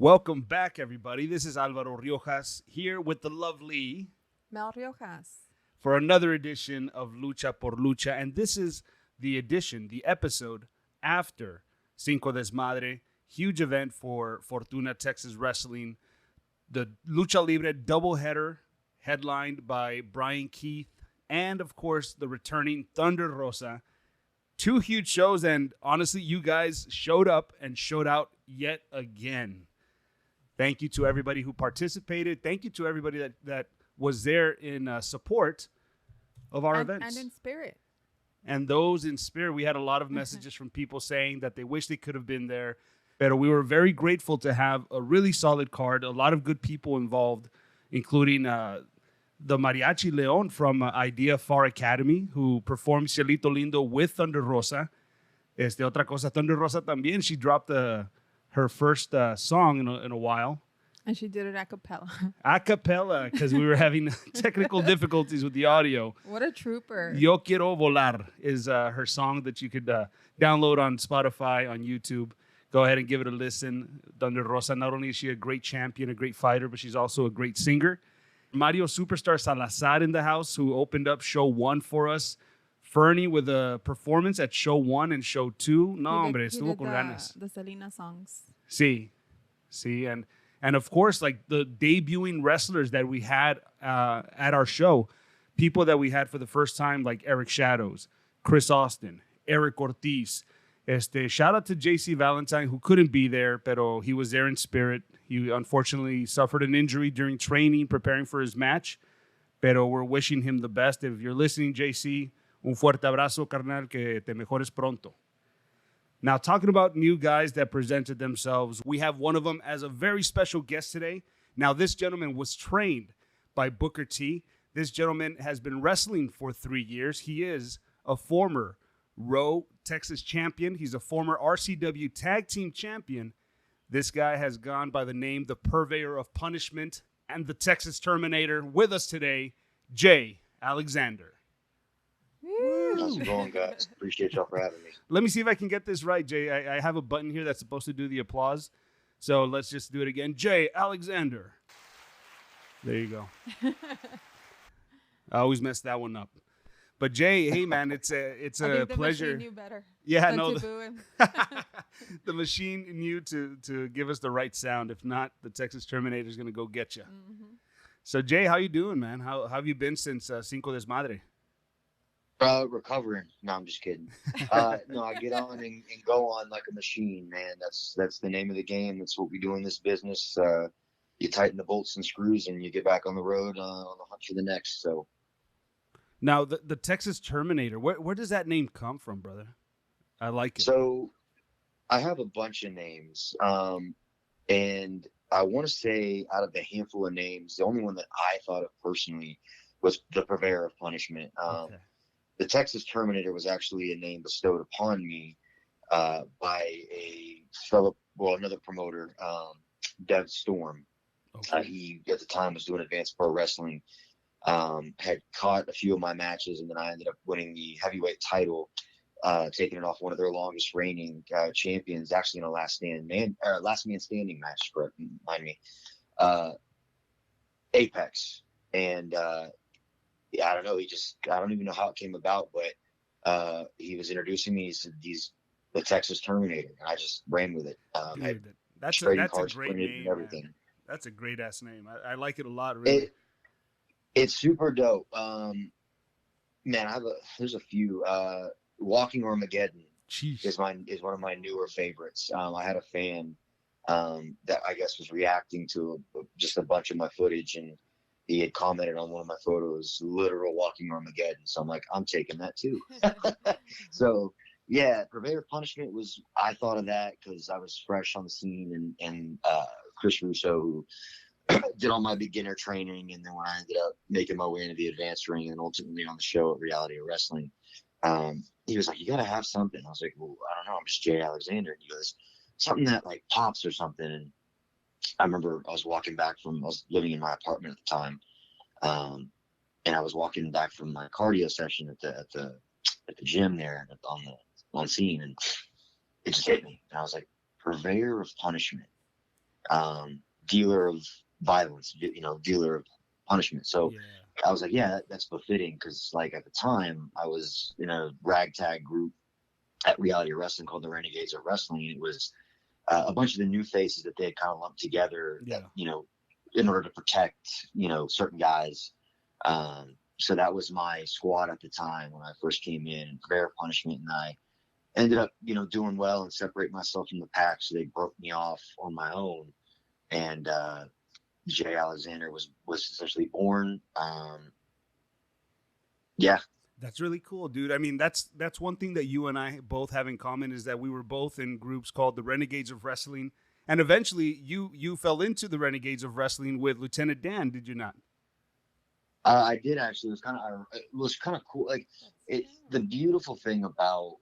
Welcome back, everybody. This is Alvaro Riojas here with the lovely Mel Riojas. for another edition of Lucha por Lucha. And this is the episode after Cinco Desmadre. Huge event for Fortuna Texas Wrestling. The Lucha Libre doubleheader headlined by Brian Keith and, of course, the returning Thunder Rosa. Two huge shows, and honestly, you guys showed up and showed out yet again. Thank you to everybody who participated. Thank you to everybody that was there in support of our events. And in spirit. And those in spirit, we had a lot of messages from people saying that they wish they could have been there. But we were very grateful to have a really solid card, a lot of good people involved, including the Mariachi Leon from Idea Far Academy, who performed Cielito Lindo with Thunder Rosa. Otra cosa, Thunder Rosa también. She dropped her first song in a while. And she did it a cappella. A cappella, because we were having technical difficulties with the audio. What a trooper. Yo Quiero Volar is her song that you could download on Spotify, on YouTube. Go ahead and give it a listen. Thunder Rosa, not only is she a great champion, a great fighter, but she's also a great singer. Mario Superstar Salazar in the house, who opened up show 1 for us. Fernie with a performance at show 1 and show 2. No, hombre, estuvo con ganas. The Selena songs. Sí. And of course, like the debuting wrestlers that we had at our show, people that we had for the first time, like Eric Shadows, Chris Austin, Eric Ortiz. Shout out to JC Valentine, who couldn't be there, pero he was there in spirit. He unfortunately suffered an injury during training, preparing for his match. Pero we're wishing him the best. If you're listening, JC, un fuerte abrazo, carnal, que te mejores pronto. Now, talking about new guys that presented themselves, we have one of them as a very special guest today. Now, this gentleman was trained by Booker T. This gentleman has been wrestling for 3 years. He is a former Row Texas champion. He's a former RCW tag team champion. This guy has gone by the name the Purveyor of Punishment and the Texas Terminator. With us today, Jay Alexander. How's it going, guys? Appreciate y'all for having me. Let me see if I can get this right, Jay. I have a button here that's supposed to do the applause. So let's just do it again. Jay Alexander. There you go. I always mess that one up. But Jay, hey man, it's a pleasure. Machine knew better. Yeah, than no. to boo him. The machine knew to give us the right sound. If not, the Texas Terminator is gonna go get you. Mm-hmm. So Jay, how you doing, man? How have you been since Cinco Desmadre? Recovering. No, I'm just kidding. No, I get on and go on like a machine, man. That's the name of the game. That's what we do in this business. You tighten the bolts and screws, and you get back on the road on the hunt for the next. So. Now, the Texas Terminator, where does that name come from, brother? I like it. So, I have a bunch of names, and I want to say out of the handful of names, the only one that I thought of personally was the Purveyor of Punishment. Okay. The Texas Terminator was actually a name bestowed upon me by another promoter, Dev Storm. Okay. He, at the time, was doing Advanced Pro Wrestling. Had caught a few of my matches, and then I ended up winning the heavyweight title, taking it off one of their longest reigning champions, actually in a last man standing match, remind me, Apex. And yeah, I don't know. I don't even know how it came about, but he was introducing me. He said, the Texas Terminator, and I just ran with it. Dude, that's a great name. And everything. Man. That's a great ass name. I like it a lot, really. It's super dope. Man, there's a few. Walking Armageddon is one of my newer favorites. I had a fan that I guess was reacting to just a bunch of my footage, and he had commented on one of my photos, literal Walking Armageddon. So I'm like, I'm taking that too. So yeah, Purveyor of Punishment I thought of that because I was fresh on the scene, and Chris Russo, who did all my beginner training, and then when I ended up making my way into the advanced ring and ultimately on the show at Reality of Wrestling, he was like, you gotta have something. I was like, well, I don't know, I'm just Jay Alexander. And he goes, something that like pops or something. And I remember I was living in my apartment at the time, and I was walking back from my cardio session at the gym there on scene, and it just hit me. And I was like, Purveyor of Punishment. dealer of violence, dealer of punishment. So Yeah. I was like, yeah, that's befitting, because like at the time I was in a ragtag group at Reality Wrestling called the Renegades of Wrestling. And it was a bunch of the new faces that they had kind of lumped together, Yeah. that, in order to protect, certain guys. So that was my squad at the time when I first came in, and Purveyor of Punishment, and I ended up, doing well and separate myself from the pack. So they broke me off on my own, and Jay Alexander was essentially born. Yeah. That's really cool, dude. I mean, that's one thing that you and I both have in common, is that we were both in groups called the Renegades of Wrestling, and eventually you fell into the Renegades of Wrestling with Lieutenant Dan, did you not? I did actually. It was kind of cool. Like, the beautiful thing about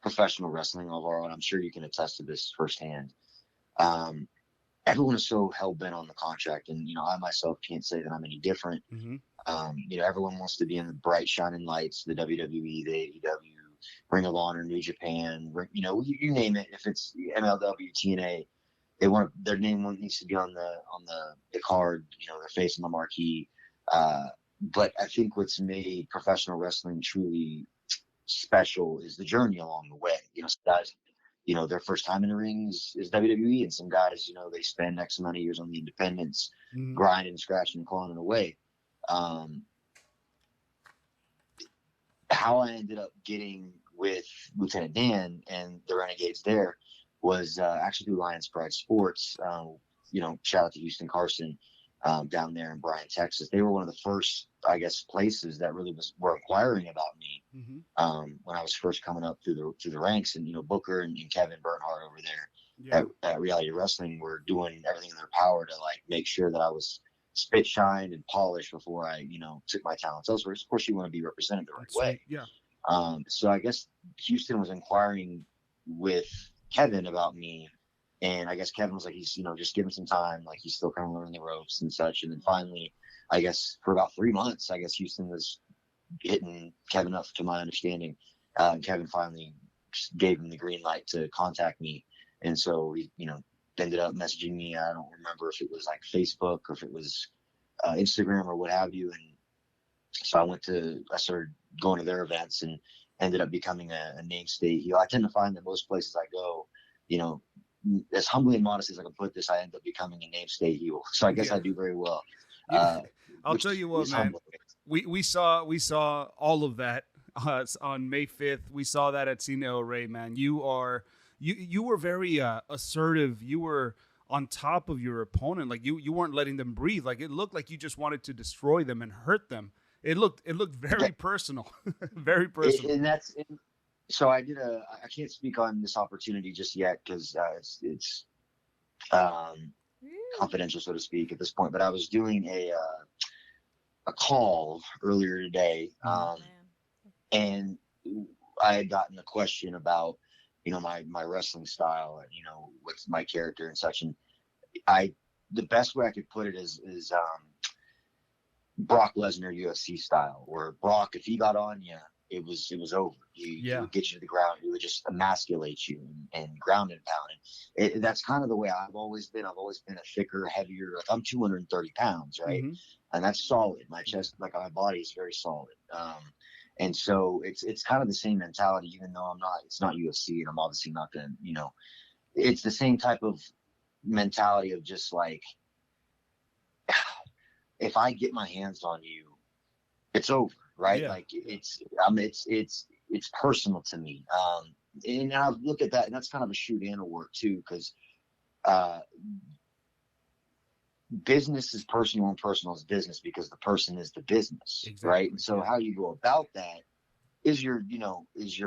professional wrestling overall, and I'm sure you can attest to this firsthand. Everyone is so hell bent on the contract, and I myself can't say that I'm any different. Mm-hmm. Everyone wants to be in the bright shining lights, the WWE, the AEW, Ring of Honor, New Japan, you name it. If it's MLW, TNA, their name needs to be on the card, their face on the marquee. But I think what's made professional wrestling truly special is the journey along the way. Some guys, their first time in the ring is WWE, and some guys, they spend X amount of years on the independents, Mm-hmm. grinding, scratching, clawing away. How I ended up getting with Lieutenant Dan and the Renegades there was actually through Lions Pride Sports. Shout out to Houston Carson down there in Bryan, Texas. They were one of the first, I guess, places that really were inquiring about me when I was first coming up through the ranks. And Booker and Kevin Bernhardt over there at Reality Wrestling were doing everything in their power to like make sure that I was spit shined and polished before I took my talents elsewhere. Of course, you want to be represented the right way. Yeah. So I guess Houston was inquiring with Kevin about me, and I guess Kevin was like, he's just giving some time, like he's still kind of learning the ropes and such. And then finally, I guess for about 3 months, I guess Houston was hitting Kevin up, to my understanding. Kevin finally just gave him the green light to contact me, and so he ended up messaging me. I don't remember if it was like Facebook or if it was Instagram or what have you. And so I started going to their events and ended up becoming a name state heel. I tend to find that most places I go, as humbly and modest as I can put this, I end up becoming a name state heel. So I guess I do very well. I'll tell you what, man. We saw all of that on May 5th. We saw that at Cine El Rey, man. You were very assertive. You were on top of your opponent. Like you weren't letting them breathe. Like it looked like you just wanted to destroy them and hurt them. It looked very personal, very personal. So I can't speak on this opportunity just yet because it's confidential, so to speak, at this point. But I was doing a call earlier today, and I had gotten a question about my wrestling style and what's my character and such. And the best way I could put it is Brock Lesnar UFC style, where Brock, if he got on you, it was over. He would get you to the ground. He would just emasculate you and ground and pound. And that's kind of the way I've always been. I've always been a thicker, heavier. Like I'm 230 pounds, right? Mm-hmm. And that's solid. My chest, like my body, is very solid. And so it's kind of the same mentality, even though it's not UFC, and I'm obviously not going to, it's the same type of mentality of just like, if I get my hands on you, it's over, right? Yeah. Like it's personal to me. And I look at that, and that's kind of a shoot and a work too, because business is personal and personal is business, because the person is the business, exactly. Right? And so how you go about that is your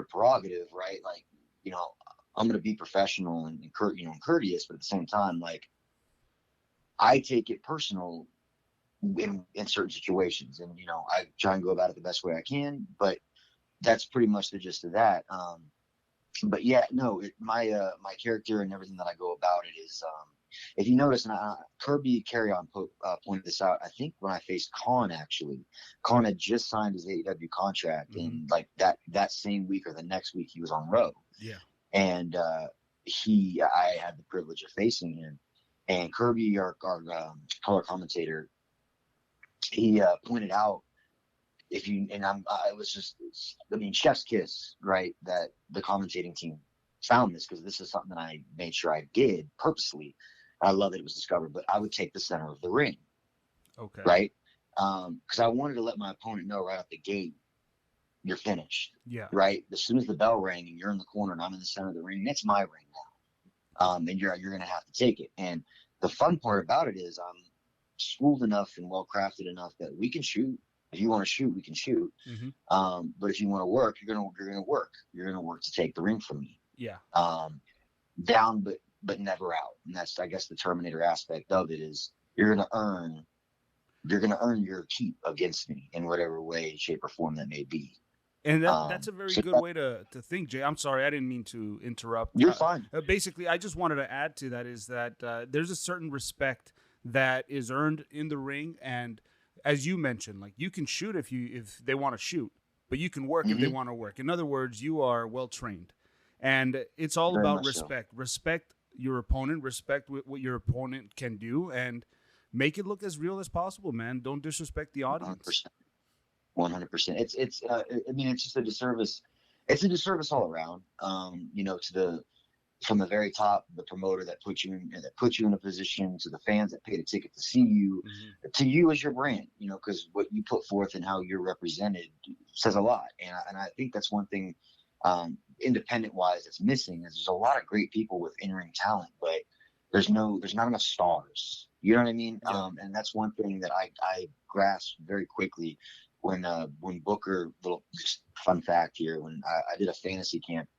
prerogative, right? Like, I'm going to be professional and courteous, but at the same time, like, I take it personal in certain situations, and I try and go about it the best way I can, but that's pretty much the gist of that. But yeah, no, my character and everything that I go about it is, if you notice, and Kirby Carry-On pointed this out, I think when I faced Khan, actually, Khan had just signed his AEW contract, and like that same week or the next week he was on Raw. Yeah. And I had the privilege of facing him, and Kirby, our color commentator, he pointed out, if you, and I was just, I mean, chef's kiss, right? That the commentating team found this, because this is something that I made sure I did purposely. I love that it was discovered, but I would take the center of the ring. Okay. Right. Because I wanted to let my opponent know right out the gate, you're finished. Yeah. Right. As soon as the bell rang and you're in the corner and I'm in the center of the ring, that's my ring now. And you're going to have to take it. And the fun part about it is I'm schooled enough and well crafted enough that we can shoot. If you want to shoot, we can shoot. Mm-hmm. But if you want to work, you're gonna work. You're gonna work to take the ring from me. Yeah. Down, but never out. And that's, I guess, the Terminator aspect of it is you're gonna earn your keep against me in whatever way, shape, or form that may be. And that's a very good way to think, Jay. I'm sorry, I didn't mean to interrupt. You're fine. Basically, I just wanted to add to that is that there's a certain respect that is earned in the ring, and as you mentioned, like you can shoot if they want to shoot, but you can work if they want to work. In other words, you are well trained, and it's all Very about much so. respect. Respect your opponent. Respect what your opponent can do, and make it look as real as possible, man. Don't disrespect the audience. 100%. It's I mean, it's just a disservice. It's a disservice all around. From the very top, the promoter that puts you in a position, to the fans that paid a ticket to see you, to you as your brand, because what you put forth and how you're represented says a lot. And I think that's one thing, independent wise, that's missing is there's a lot of great people with in-ring talent, but there's not enough stars. You know what I mean? Yeah. And that's one thing that I grasped very quickly when Booker, little just fun fact here, when I did a fantasy camp,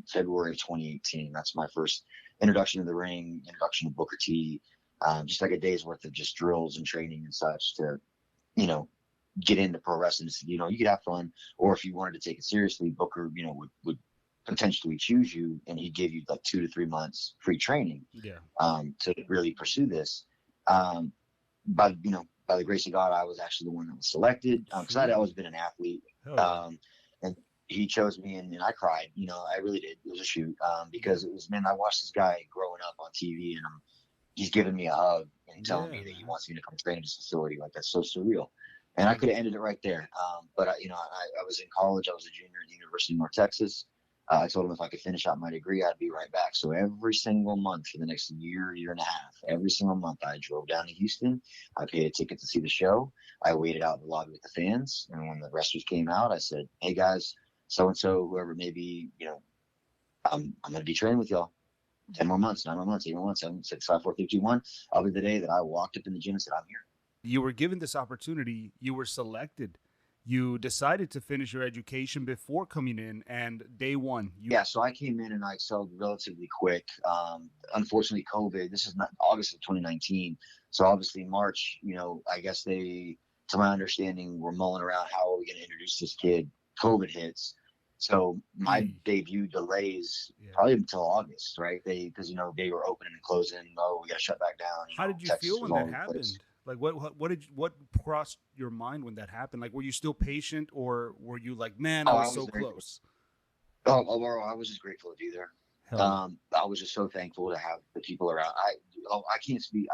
February of 2018, that's my first introduction to the ring, introduction to Booker T, just like a day's worth of just drills and training and such to, get into pro wrestling. You could have fun, or if you wanted to take it seriously, Booker, would potentially choose you, and he'd give you like 2 to 3 months free training, to really pursue this. By the grace of God, I was actually the one that was selected, because I'd always been an athlete. And he chose me, and I cried. I really did. It was a shoot, because it was, man, I watched this guy growing up on TV, and he's giving me a hug and telling me that he wants me to come train at his facility. Like, that's so surreal. And I could have ended it right there. But I was in college. I was a junior at the University of North Texas. I told him if I could finish out my degree, I'd be right back. So every single month for the next year and a half, every single month, I drove down to Houston. I paid a ticket to see the show. I waited out in the lobby with the fans. And when the wrestlers came out, I said, hey, guys, so-and-so, whoever may be, I'm going to be training with y'all. 10 more months, 9 more months, 8 more months, 7, 6, 5, 4, 3, 2, 1. I'll be the day that I walked up in the gym and said, I'm here. You were given this opportunity. You were selected. You decided to finish your education before coming in, and day one. So I came in and I excelled relatively quick. Unfortunately, COVID, this is not August of 2019. So obviously March, I guess they, to my understanding, were mulling around, how are we going to introduce this kid? COVID hits. So my debut delays probably until August, right? Because they were opening and closing. Oh, we got to shut back down. How did you feel when that happened? Like what crossed your mind when that happened? Like, were you still patient, or were you like, man, I was so close? I was just grateful to be there. I was just so thankful to have the people around. I can't speak.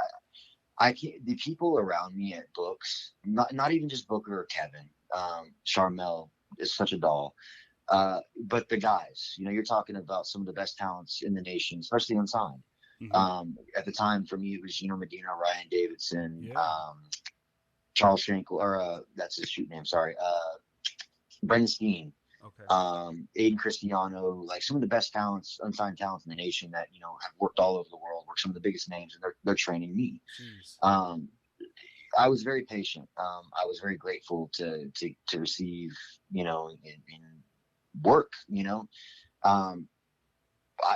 The people around me at Books, not even just Booker or Kevin. Charmel is such a doll. But the guys, you're talking about some of the best talents in the nation, especially unsigned. At the time, for me, it was Medina, Ryan Davidson, Charles Schenkel, or that's his shoot name. Sorry, Brendan Steen, Aiden Cristiano, like some of the best talents, unsigned talents in the nation that have worked all over the world, worked some of the biggest names, and they're training me. I was very patient. I was very grateful to receive, and work.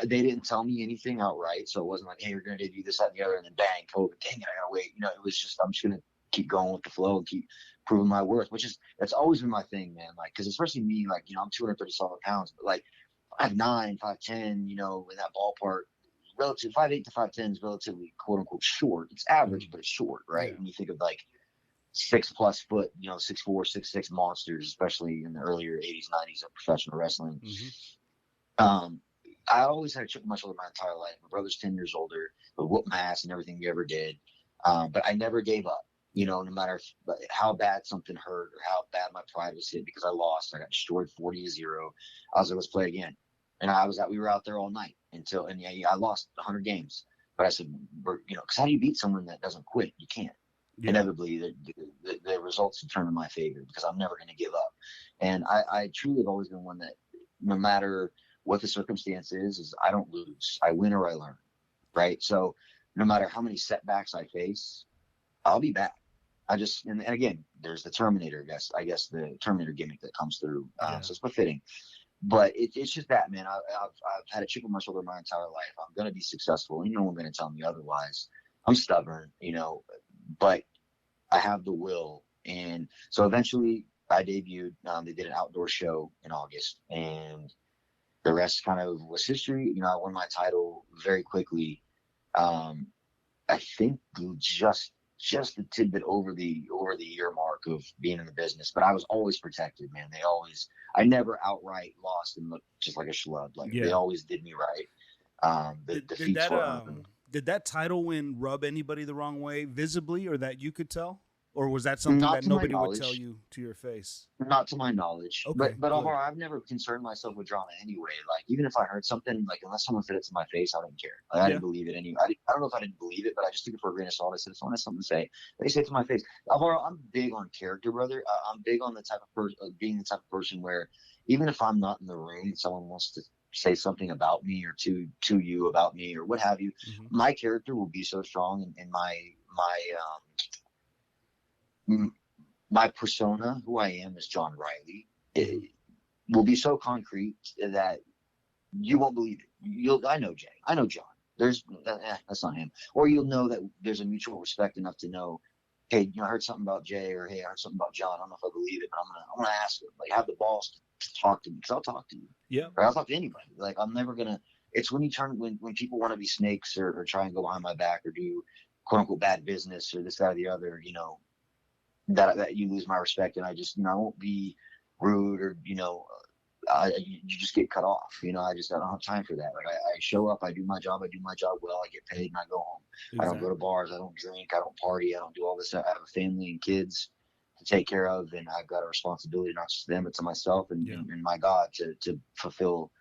They didn't tell me anything outright, so it wasn't like, hey, you're going to do this, that, and the other, and then bang, COVID, dang it, I gotta wait. It was just, I'm just going to keep going with the flow and keep proving my worth, that's always been my thing, man. Like, because especially me, like, I'm 230 solid pounds, but like 5'9", 5'10", in that ballpark, relative 5'8" to 5'10" is relatively quote unquote short. It's average, but it's short, right? When you think of like 6+ foot, 6'4", 6'6" monsters, especially in the earlier 80s, 90s of professional wrestling. I always had a chip on my shoulder my entire life. My brother's 10 years older, but whooped my ass and everything we ever did. But I never gave up, no matter how bad something hurt or how bad my pride was hit because I lost. I got destroyed 40-0. I was like, let's play again. And we were out there all night and I lost 100 games. But I said, because how do you beat someone that doesn't quit? You can't. Yeah. Inevitably, the results will turn in my favor because I'm never going to give up. And I truly have always been one that no matter what the circumstance is I don't lose. I win or I learn, right? So no matter how many setbacks I face, I'll be back. And again, there's the Terminator, I guess the Terminator gimmick that comes through. So it's befitting. But it's just that, man. I've had a chip on my shoulder my entire life. I'm going to be successful. And no one's going to tell me otherwise. I'm stubborn, but I have the will. And so eventually I debuted. They did an outdoor show in August, and the rest kind of was history. I won my title very quickly. I think just a tidbit over the year mark of being in the business, but I was always protected, man. I never outright lost and looked just like a schlub. They always did me right. Did that title win rub anybody the wrong way visibly, or that you could tell? Or was that something that nobody would tell you to your face? Not to my knowledge. Okay, but Alvaro, I've never concerned myself with drama anyway. Even if I heard something, unless someone said it to my face, I didn't care. I didn't believe it anyway. I don't know if I didn't believe it, but I just took it for a grain of salt. I said, if someone has something to say, they say it to my face. Alvaro, I'm big on character, brother. I'm big on the type of person, being the type of person where even if I'm not in the room and someone wants to say something about me or to you about me or what have you, my character will be so strong and my persona, who I am as John Riley, it will be so concrete that you won't believe it. I know Jay. I know John. That's not him. Or you'll know that there's a mutual respect enough to know, hey, I heard something about Jay, or hey, I heard something about John. I don't know if I believe it, but I'm gonna ask him. Have the balls to talk to me, because I'll talk to you. Yeah. Or I'll talk to anybody. I'm never gonna. It's when people want to be snakes or try and go behind my back or do quote unquote bad business or this, that, or the other. That you lose my respect, and I just I won't be rude or you just get cut off. I don't have time for that. I show up, I do my job well, I get paid, and I go home. Exactly. I don't go to bars, I don't drink, I don't party, I don't do all this. I have a family and kids to take care of, and I've got a responsibility not just to them but to myself and my God to fulfill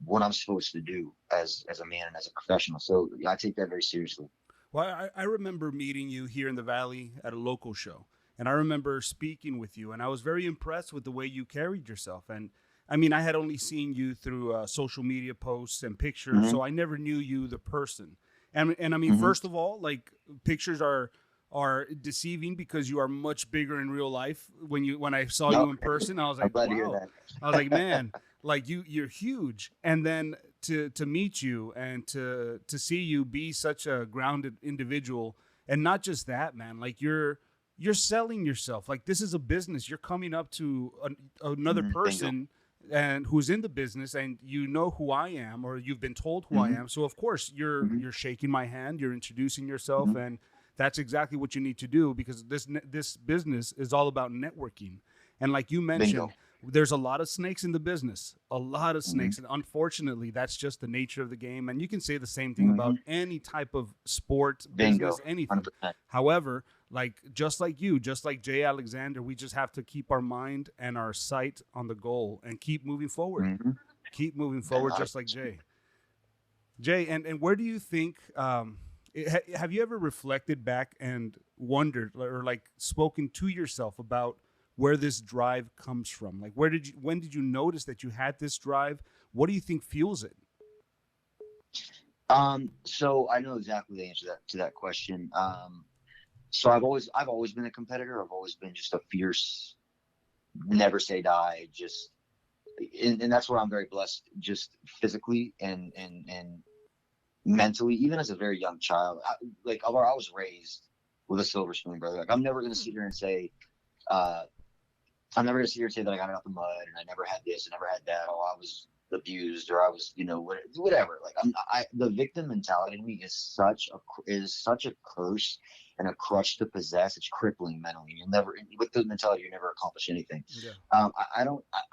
what I'm supposed to do as a man and as a professional. So I take that very seriously. Well, I remember meeting you here in the Valley at a local show, and I remember speaking with you, and I was very impressed with the way you carried yourself. And I mean, I had only seen you through social media posts and pictures, so I never knew you, the person. And I mean, first of all, pictures are deceiving because you are much bigger in real life. When I saw you in person, I was like, wow. I was like, man, you're huge. And then to meet you and to see you be such a grounded individual, and not just that, man, you're selling yourself. This is a business. You're coming up to another person and who's in the business, and you know who I am, or you've been told who I am. So of course you're shaking my hand, you're introducing yourself, and that's exactly what you need to do, because this business is all about networking. And like you mentioned, there's a lot of snakes in the business, a lot of snakes. And unfortunately, that's just the nature of the game. And you can say the same thing about any type of sport, business, anything. 100%. However, just like you, just like Jay Alexander, we just have to keep our mind and our sight on the goal and keep moving forward. Keep moving forward, just like Jay. Jay, and where do you think, have you ever reflected back and wondered or spoken to yourself about where this drive comes from? When did you notice that you had this drive? What do you think fuels it? So I know exactly the answer to that question. So I've always been a competitor. I've always been just a fierce, never say die, and that's where I'm very blessed, just physically and mentally, even as a very young child. I was raised with a silver spoon, brother. I'm never going to sit here and say, that I got it out the mud and I never had this, I never had that. abused or I was, whatever. Like the victim mentality to me is such a curse and a crutch to possess. It's crippling mentally. You'll never, with the mentality, you never accomplish anything. Yeah.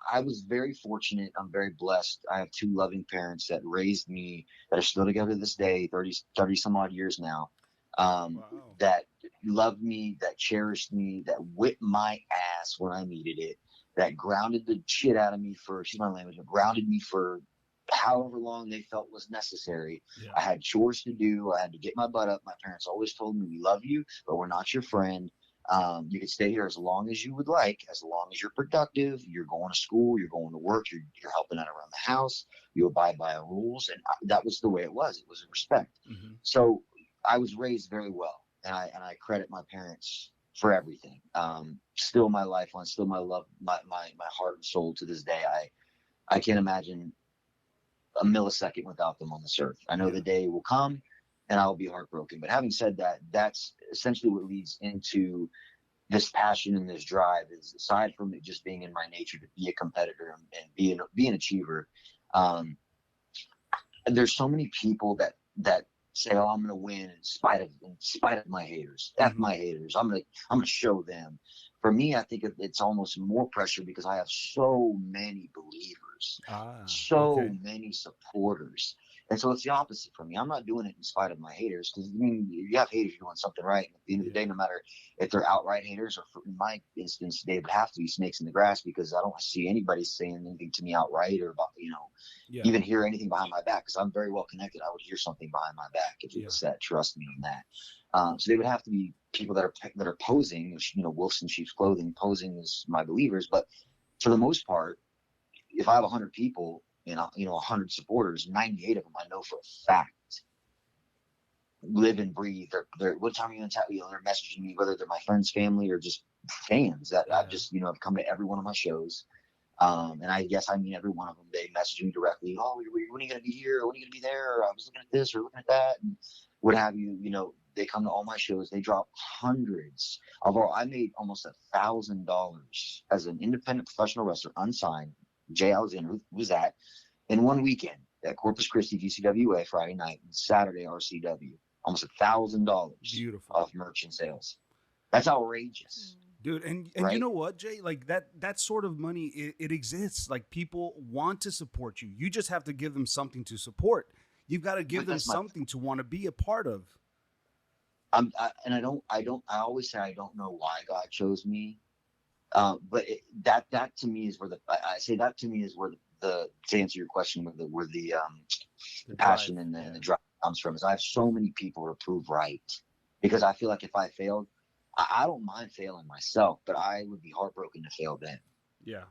I was very fortunate. I'm very blessed. I have two loving parents that raised me, that are still together to this day, 30 some odd years now. Wow. That loved me, that cherished me, that whipped my ass when I needed it, that grounded the shit out of me for, excuse my language, but grounded me for however long they felt was necessary. Yeah. I had chores to do. I had to get my butt up. My parents always told me, we love you, but we're not your friend. You can stay here as long as you would like, as long as you're productive, you're going to school, you're going to work, you're helping out around the house, you abide by our rules. And that was the way it was. It was in respect. Mm-hmm. So I was raised very well, and I credit my parents for everything. Still my lifeline, still my love, my heart and soul to this day. I can't imagine a millisecond without them on this earth. I know the day will come and I'll be heartbroken. But having said that, that's essentially what leads into this passion and this drive, is aside from it just being in my nature to be a competitor and be an achiever. There's so many people that say, oh, I'm going to win in spite of my haters. F my haters. I'm going to show them. For me, I think it's almost more pressure because I have so many believers, many supporters. And so it's the opposite for me. I'm not doing it in spite of my haters, because you have haters, you're doing something right. And at the end of the day, no matter if they're outright haters, or in my instance, they would have to be snakes in the grass, because I don't see anybody saying anything to me outright or about, even hear anything behind my back, because I'm very well connected. I would hear something behind my back if it was said. Trust me on that. So they would have to be people that are posing, wolves in sheep's clothing, posing as my believers. But for the most part, if I have 100 people, 100 supporters, 98 of them I know for a fact live and breathe. They're what time are you going to tell? They're messaging me, whether they're my friends, family, or just fans that I've just, have come to every one of my shows. And I guess I mean every one of them. They message me directly. Oh, when are you going to be here? When are you going to be there? Or I was looking at this or looking at that, and what have you. They come to all my shows. They drop hundreds. Although I made almost $1,000 as an independent professional wrestler, unsigned. Jay Alexander, who was that, in one weekend at Corpus Christi VCWA Friday night and Saturday RCW. Almost $1,000 off merch and sales. That's outrageous. Dude, and right? You know what, Jay? Like that sort of money, it exists. Like, people want to support you. You just have to give them something to support. You've got to give them something to want to be a part of. I always say I don't know why God chose me. But that to me is where to answer your question, where the passion and the drive comes from, is I have so many people to prove right, because I feel like if I failed, I don't mind failing myself, but I would be heartbroken to fail them. Yeah.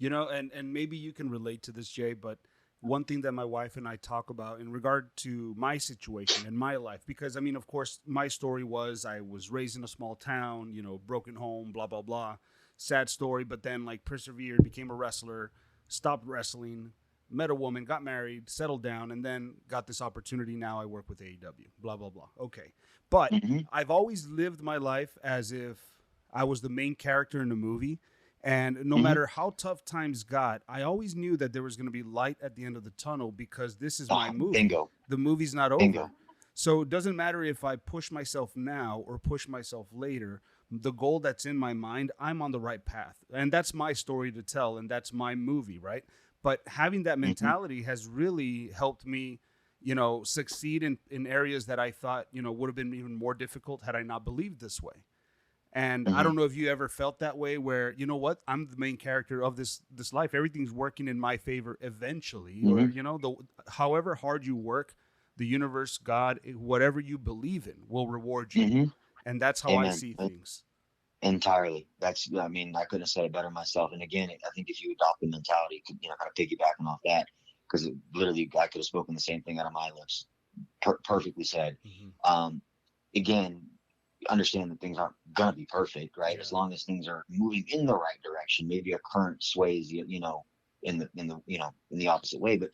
And maybe you can relate to this, Jay, but one thing that my wife and I talk about in regard to my situation in my life, because of course my story was I was raised in a small town, broken home, blah, blah, blah, sad story. But then persevered, became a wrestler, stopped wrestling, met a woman, got married, settled down, and then got this opportunity. Now I work with AEW, blah, blah, blah. Okay. But I've always lived my life as if I was the main character in a movie. And no matter how tough times got, I always knew that there was going to be light at the end of the tunnel, because this is my movie. Bingo. The movie's not Bingo. over. So it doesn't matter if I push myself now or push myself later. The goal that's in my mind, I'm on the right path. And that's my story to tell, and that's my movie, right? But having that mentality has really helped me, succeed in areas that I thought, would have been even more difficult had I not believed this way. And I don't know if you ever felt that way, where, I'm the main character of this life. Everything's working in my favor eventually. Or, however hard you work, the universe, God, whatever you believe in will reward you. And that's how I see things. Entirely. I couldn't have said it better myself. And again, I think if you adopt the mentality, kind of piggybacking off that, because literally I could have spoken the same thing out of my lips. Perfectly said. Again, understand that things aren't gonna be perfect, right? As long as things are moving in the right direction. Maybe a current sways in the opposite way, but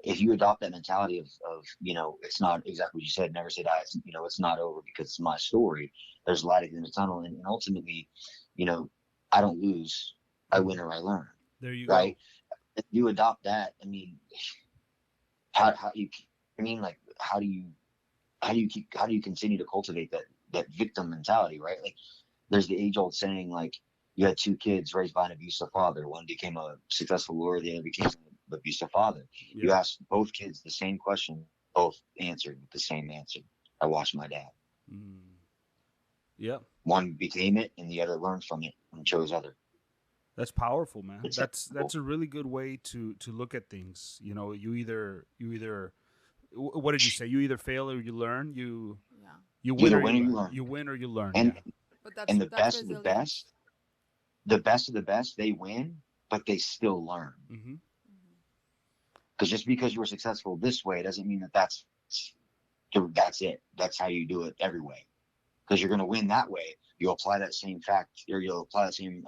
if you adopt that mentality of it's not exactly what you said, never say die, it's not over because it's my story. There's light at the end of the tunnel, and ultimately, I don't lose, I win or I learn. There you go. if you adopt that, I mean, how you, I mean, like, how do you continue to cultivate that victim mentality, right? Like, there's the age old saying, like, you had two kids raised by an abusive father. One became a successful lawyer, the other became an abusive father. Yeah. You asked both kids the same question, both answered with the same answer. I watched my dad. Yeah. One became it, and the other learned from it and chose other. That's powerful, man. That's a really good way to look at things. You know, you either what did you say? You either fail or you learn. You win or you learn. You win or you learn. And, yeah. And the best of the best, the best of the best, they win, but they still learn. Because just because you were successful this way doesn't mean that's it. That's how you do it every way. Because you're going to win that way. You'll apply that same fact, or you'll apply that same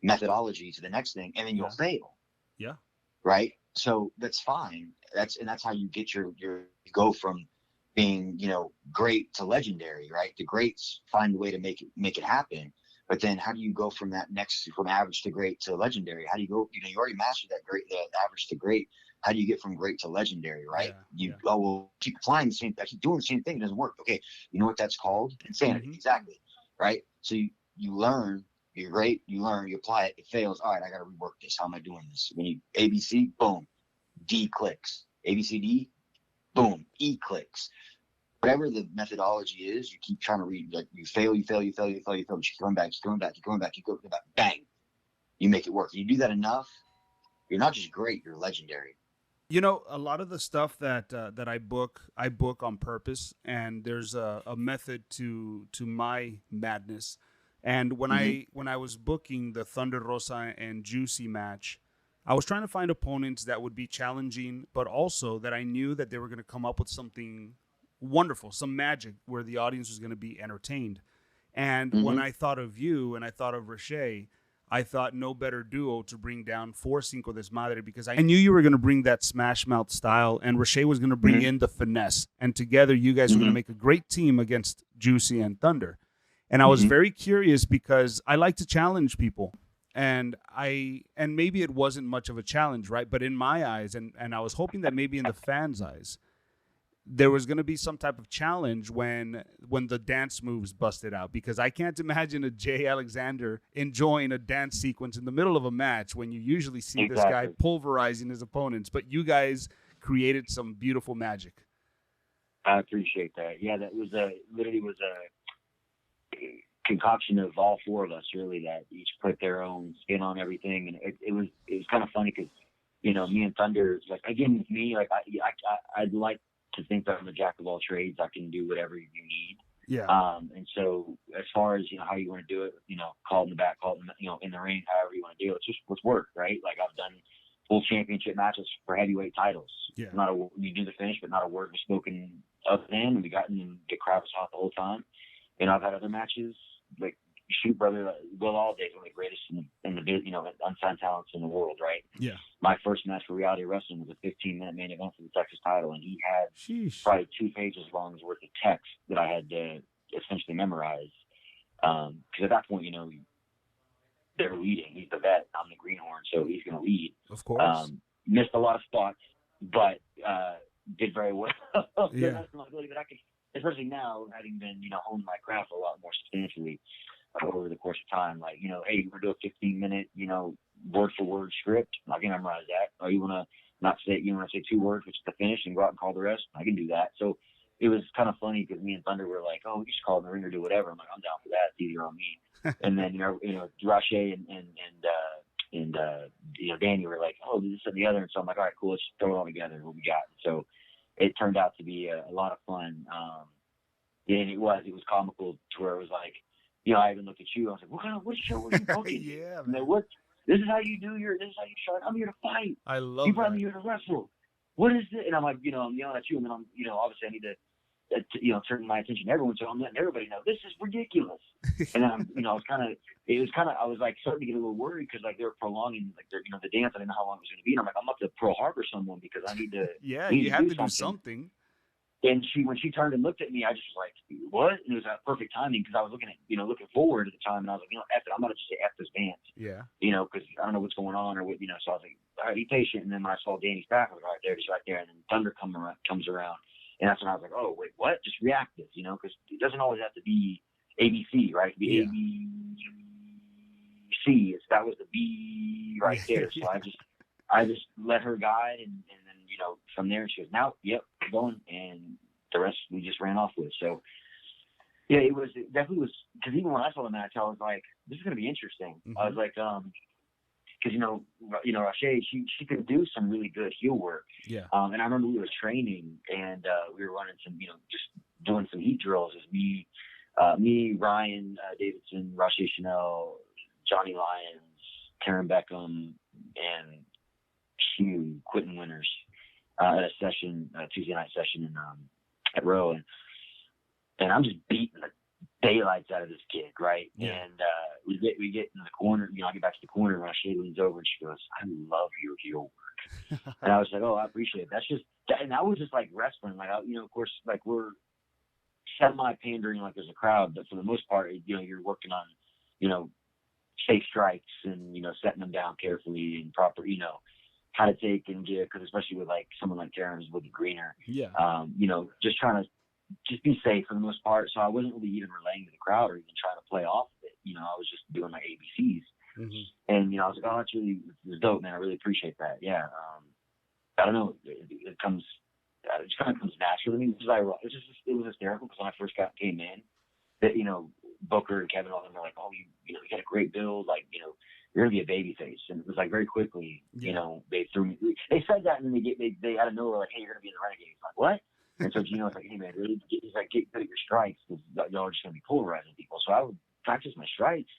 methodology to the next thing, and then you'll fail. Yeah. Right. So that's fine. That's how you get you go from being, great to legendary, right? The greats find a way to make it happen. But then how do you go from average to great to legendary? How do you go, you already mastered the average to great. How do you get from great to legendary, right? Keep applying the same, I keep doing the same thing. It doesn't work. Okay. You know what that's called? Insanity. Exactly. Right. So you learn, you're great. You learn, you apply it. It fails. All right. I got to rework this. How am I doing this? When you ABC, boom, D clicks. ABCD, boom, E clicks. Whatever the methodology is, you keep trying to read. Like you fail, you keep going back, you go back, bang, you make it work. You do that enough, you're not just great, you're legendary. A lot of the stuff that I book on purpose, and there's a method to my madness. And when I was booking the Thunder Rosa and Juicy match, I was trying to find opponents that would be challenging, but also that I knew that they were going to come up with something wonderful, some magic where the audience was going to be entertained. And when I thought of you and I thought of Riche, I thought no better duo to bring down for Cinco Desmadre, because I knew you were going to bring that smash mouth style and Riche was going to bring in the finesse. And together you guys were going to make a great team against Juicy and Thunder. And I was very curious because I like to challenge people. And maybe it wasn't much of a challenge, right? But in my eyes, and I was hoping that maybe in the fans' eyes, there was going to be some type of challenge when the dance moves busted out, because I can't imagine a Jay Alexander enjoying a dance sequence in the middle of a match when you usually see this guy pulverizing his opponents. But you guys created some beautiful magic. I appreciate that. Yeah, that was literally was a concoction of all four of us, really, that each put their own spin on everything. And it was kind of funny because, me and Thunder, like, again, with me, like, I'd like to think that I'm a jack of all trades. I can do whatever you need. Yeah. And so as far as, how you want to do it, call in the back, call in the, in the ring, however you want to do it, let's work, right? Like, I've done full championship matches for heavyweight titles. Yeah. You do the finish, but not a word was spoken other than, and we got in the crowd was hot the whole time. I've had other matches, like, shoot, brother, Will Alday's one of the greatest in the unsigned talents in the world, right? Yeah. My first match for Reality Wrestling was a 15-minute main event for the Texas title, and he had probably 2 pages long worth of text that I had to essentially memorize. Because at that point, they're leading. He's the vet. I'm the greenhorn, so he's going to lead. Of course. Missed a lot of spots, but did very well. Yeah. That's my ability, but I could, especially now, having been, honing my craft a lot more substantially over the course of time. Like, hey, we're doing a 15-minute, word for word script. I can memorize that. Or you want to say 2 words, which is the finish, and go out and call the rest. I can do that. So it was kind of funny because me and Thunder were like, oh, we just call in the ring or do whatever. I'm like, I'm down for that. It's easier on me. And then, Rache and Danny were like, oh, this and the other. And so I'm like, all right, cool. Let's just throw it all together. What we got. So it turned out to be a lot of fun. And it was comical to where it was like, I even looked at you. I was like, what show were you booking? Yeah, man. This is how you shine. I'm here to fight. I love you brought me here to wrestle. What is it? And I'm like, I'm yelling at you, and then I'm, obviously I need to, turn my attention to everyone. So I'm letting everybody know this is ridiculous. And then I'm, I was like starting to get a little worried because like they were prolonging like the dance. I didn't know how long it was going to be. And I'm like, I'm up to Pearl Harbor someone because I need to. Yeah, you have to do something. And when she turned and looked at me, I just was like, what? And it was perfect timing because I was looking forward at the time, and I was like, F it, I'm gonna just say F this dance. Yeah. Because I don't know what's going on or what, so I was like, all right, be patient. And then when I saw Danny's back, I was like, all right, there, he's right there. And then Thunder comes around, and that's when I was like, oh wait, what? Just reactive, because it doesn't always have to be ABC, right? It could be ABC. That was the B right there. So I just let her guide, and then from there she goes, now, yep, going, and the rest we just ran off with. So yeah, it definitely was, because even when I saw the match, I was like, this is gonna be interesting. Mm-hmm. I was like, because Rache, she could do some really good heel work. Yeah. And I remember we were training, and we were running some, just doing some heat drills. It was me, Ryan Davidson, Rache Chanel, Johnny Lyons, Karen Beckham, and Hugh Quentin Winters at a session, Tuesday night session at Row, and I'm just beating the daylights out of this kid, right? Yeah. And we get in the corner, I get back to the corner, and Rache leans over and she goes, I love your heel work. And I was like, oh, I appreciate it. That's just, and that was just like wrestling, like, of course, like we're semi-pandering like there's a crowd, but for the most part, you're working on, safe strikes and, setting them down carefully and proper, how to take and give, because especially with like someone like Terrence with the greener, just trying to just be safe for the most part. So I wasn't really even relaying to the crowd or even trying to play off of it. I was just doing my ABCs. Mm-hmm. And, I was like, oh, that's really dope, man. I really appreciate that. Yeah. I don't know. It just kind of comes natural to me. It was hysterical because when I first came in, that, Booker and Kevin, all of them were like, oh, you got a great build. Like, you're going to be a baby face. And it was like very quickly, they threw me. They said that, and then they out of nowhere, like, hey, you're going to be in the Renegades. Like, what? And so Gino was like, hey, man, really? He's like, get good at your strikes because y'all are just going to be polarizing people. So I would practice my strikes,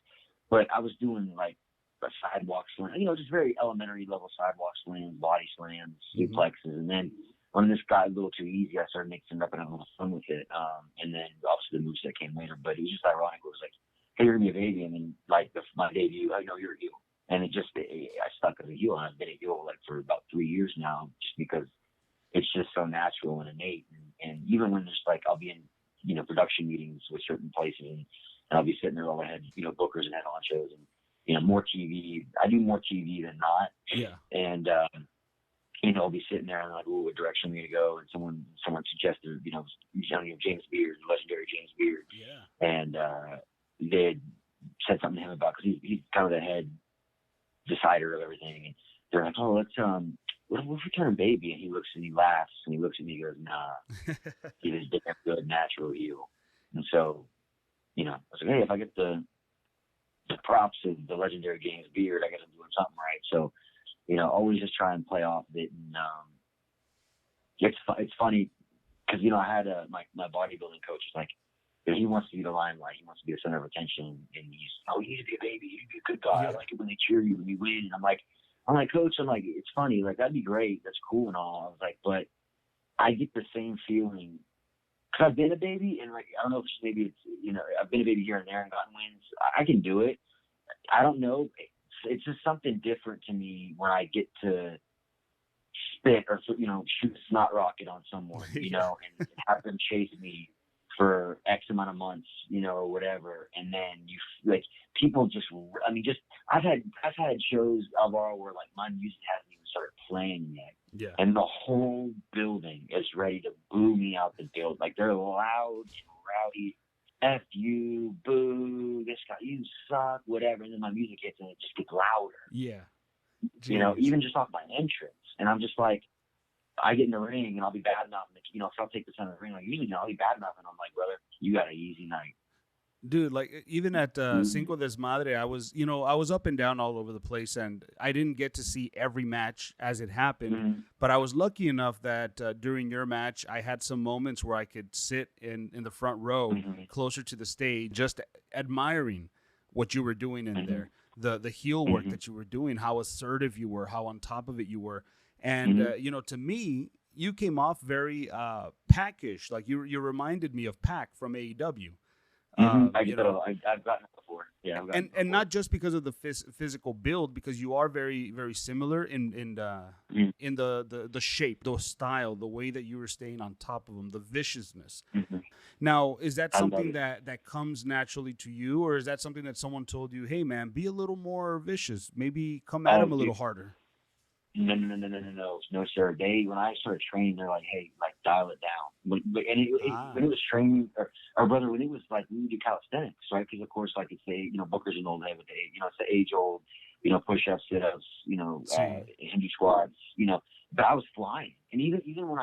but I was doing like a sidewalk slam, just very elementary level sidewalk slams, body slams, suplexes. And then when this got a little too easy, I started mixing it up and having a little fun with it. And then obviously the moveset came later, but it was just ironic. It was like, hey, you're going to be a baby. And then like my debut, I know you're a heel. And I stuck as a heel, and I've been a heel like for about 3 years now, just because it's just so natural and innate. And even when there's like, I'll be in, production meetings with certain places, and I'll be sitting there all ahead, bookers and head on shows, and, more TV. I do more TV than not. Yeah. And, I'll be sitting there and like, ooh, what direction am I going to go? And someone suggested, James Beard, legendary James Beard. Yeah. And they had said something to him about, because he's kind of the head decider of everything. And they're like, oh, let's, what if we turn baby? And he looks and he laughs and he looks at me and he goes, nah, he's a damn good natural heel. And so, I was like, hey, if I get the props of the legendary James Beard, I guess I'm doing something right. So, always just try and play off of it. And it's funny because, I had my bodybuilding coach is like, he wants to be the limelight. He wants to be the center of attention. And he's, oh, you need to be a baby. You need to be a good guy. Yeah. I like it when they cheer you when you win. And I'm like, coach, it's funny. Like, that'd be great. That's cool and all. I was like, but I get the same feeling. Because I've been a baby, and like, I don't know if maybe it's, I've been a baby here and there and gotten wins. I can do it. I don't know. It's just something different to me when I get to spit or, shoot a snot rocket on someone, and have them chase me for X amount of months, or whatever. And then people I've had shows, Alvaro, where like my music hasn't even started playing yet. Yeah. And the whole building is ready to boo me out the building. Like, they're loud and rowdy. F you, boo, this guy, you suck, whatever. And then my music hits and it just gets louder. Yeah. Jeez. Even just off my entrance. And I'm just like, I get in the ring and I'll be bad enough. And, so I'll take the center of the ring. Like, usually, I'll be bad enough. And I'm like, brother, you got an easy night. Dude, like, even at Cinco Desmadre, I was up and down all over the place, and I didn't get to see every match as it happened. Mm-hmm. But I was lucky enough that during your match, I had some moments where I could sit in the front row, mm-hmm. closer to the stage, just admiring what you were doing in mm-hmm. there, the heel work mm-hmm. that you were doing, how assertive you were, how on top of it you were. And, mm-hmm. To me, you came off very Pac-ish. Like, you reminded me of Pac from AEW. I've gotten it before. before. Yeah, and not just because of the physical build, because you are very, very similar in the shape, the style, the way that you were staying on top of them, the viciousness. Mm-hmm. Now, is that something that comes naturally to you, or is that something that someone told you, hey man, be a little more vicious, maybe come at him a little harder? No, sir. When I started training, they're like, hey, like dial it down. When it was training, or brother, when it was like we would do calisthenics, right? Because of course, like it's Booker's an old head with it's the age old, push-ups, sit-ups, Hindu squats, But I was flying, and even when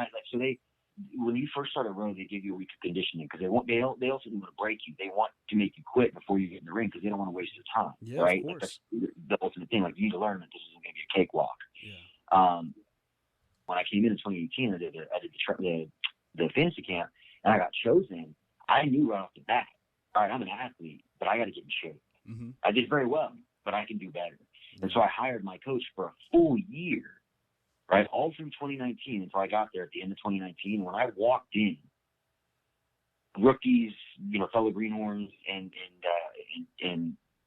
when you first start a row, they give you a week of conditioning because they also don't want to break you. They want to make you quit before you get in the ring because they don't want to waste your time. Yeah, right? Of course. Like that's the ultimate thing. Like you need to learn that this isn't going to be a cakewalk. Yeah. When I came in 2018, I did the fantasy camp, and I got chosen. I knew right off the bat, all right, I'm an athlete, but I got to get in shape. Mm-hmm. I did very well, but I can do better. And so I hired my coach for a full year. Right, all through 2019 until I got there at the end of 2019. When I walked in, rookies, fellow greenhorns, and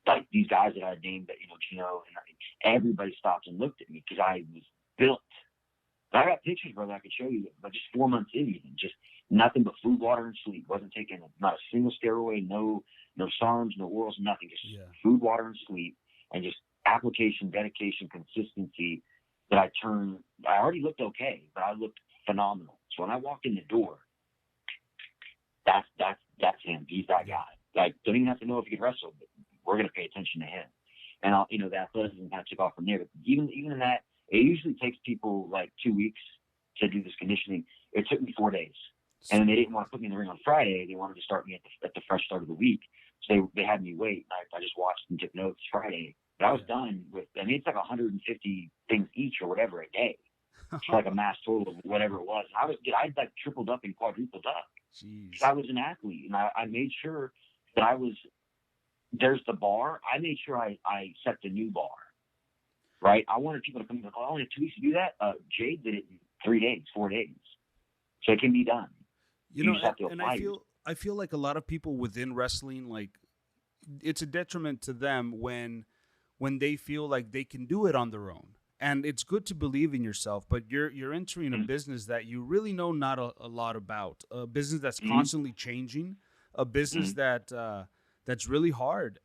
like these guys that I had named, that Gino, and everybody stopped and looked at me because I was built. But I got pictures, brother, I could show you, but just 4 months in, even just nothing but food, water, and sleep. Wasn't taking not a single steroid, no SARMs, no orals, nothing. Just food, water, and sleep, and just application, dedication, consistency. That I already looked okay, but I looked phenomenal. So when I walked in the door, that's him. He's that guy. Like, don't even have to know if he can wrestle, but we're going to pay attention to him. And the athleticism kind of took off from there. But even in that, it usually takes people like 2 weeks to do this conditioning. It took me 4 days. And they didn't want to put me in the ring on Friday. They wanted to start me at the fresh start of the week. So they had me wait. I just watched and took notes Friday. But I was done with, it's like 150 things each or whatever a day. It's like a mass total of whatever it was. I like tripled up and quadrupled up. Jeez. I was an athlete, and I made sure that there's the bar. I made sure I set the new bar, right? I wanted people to come and go, I only have 2 weeks to do that. Jade did it in 3 days, 4 days. So it can be done. And I feel like a lot of people within wrestling, like, it's a detriment to them when they feel like they can do it on their own. And it's good to believe in yourself, but you're entering a business that you really know not a lot about, a business that's constantly changing, a business that's really hard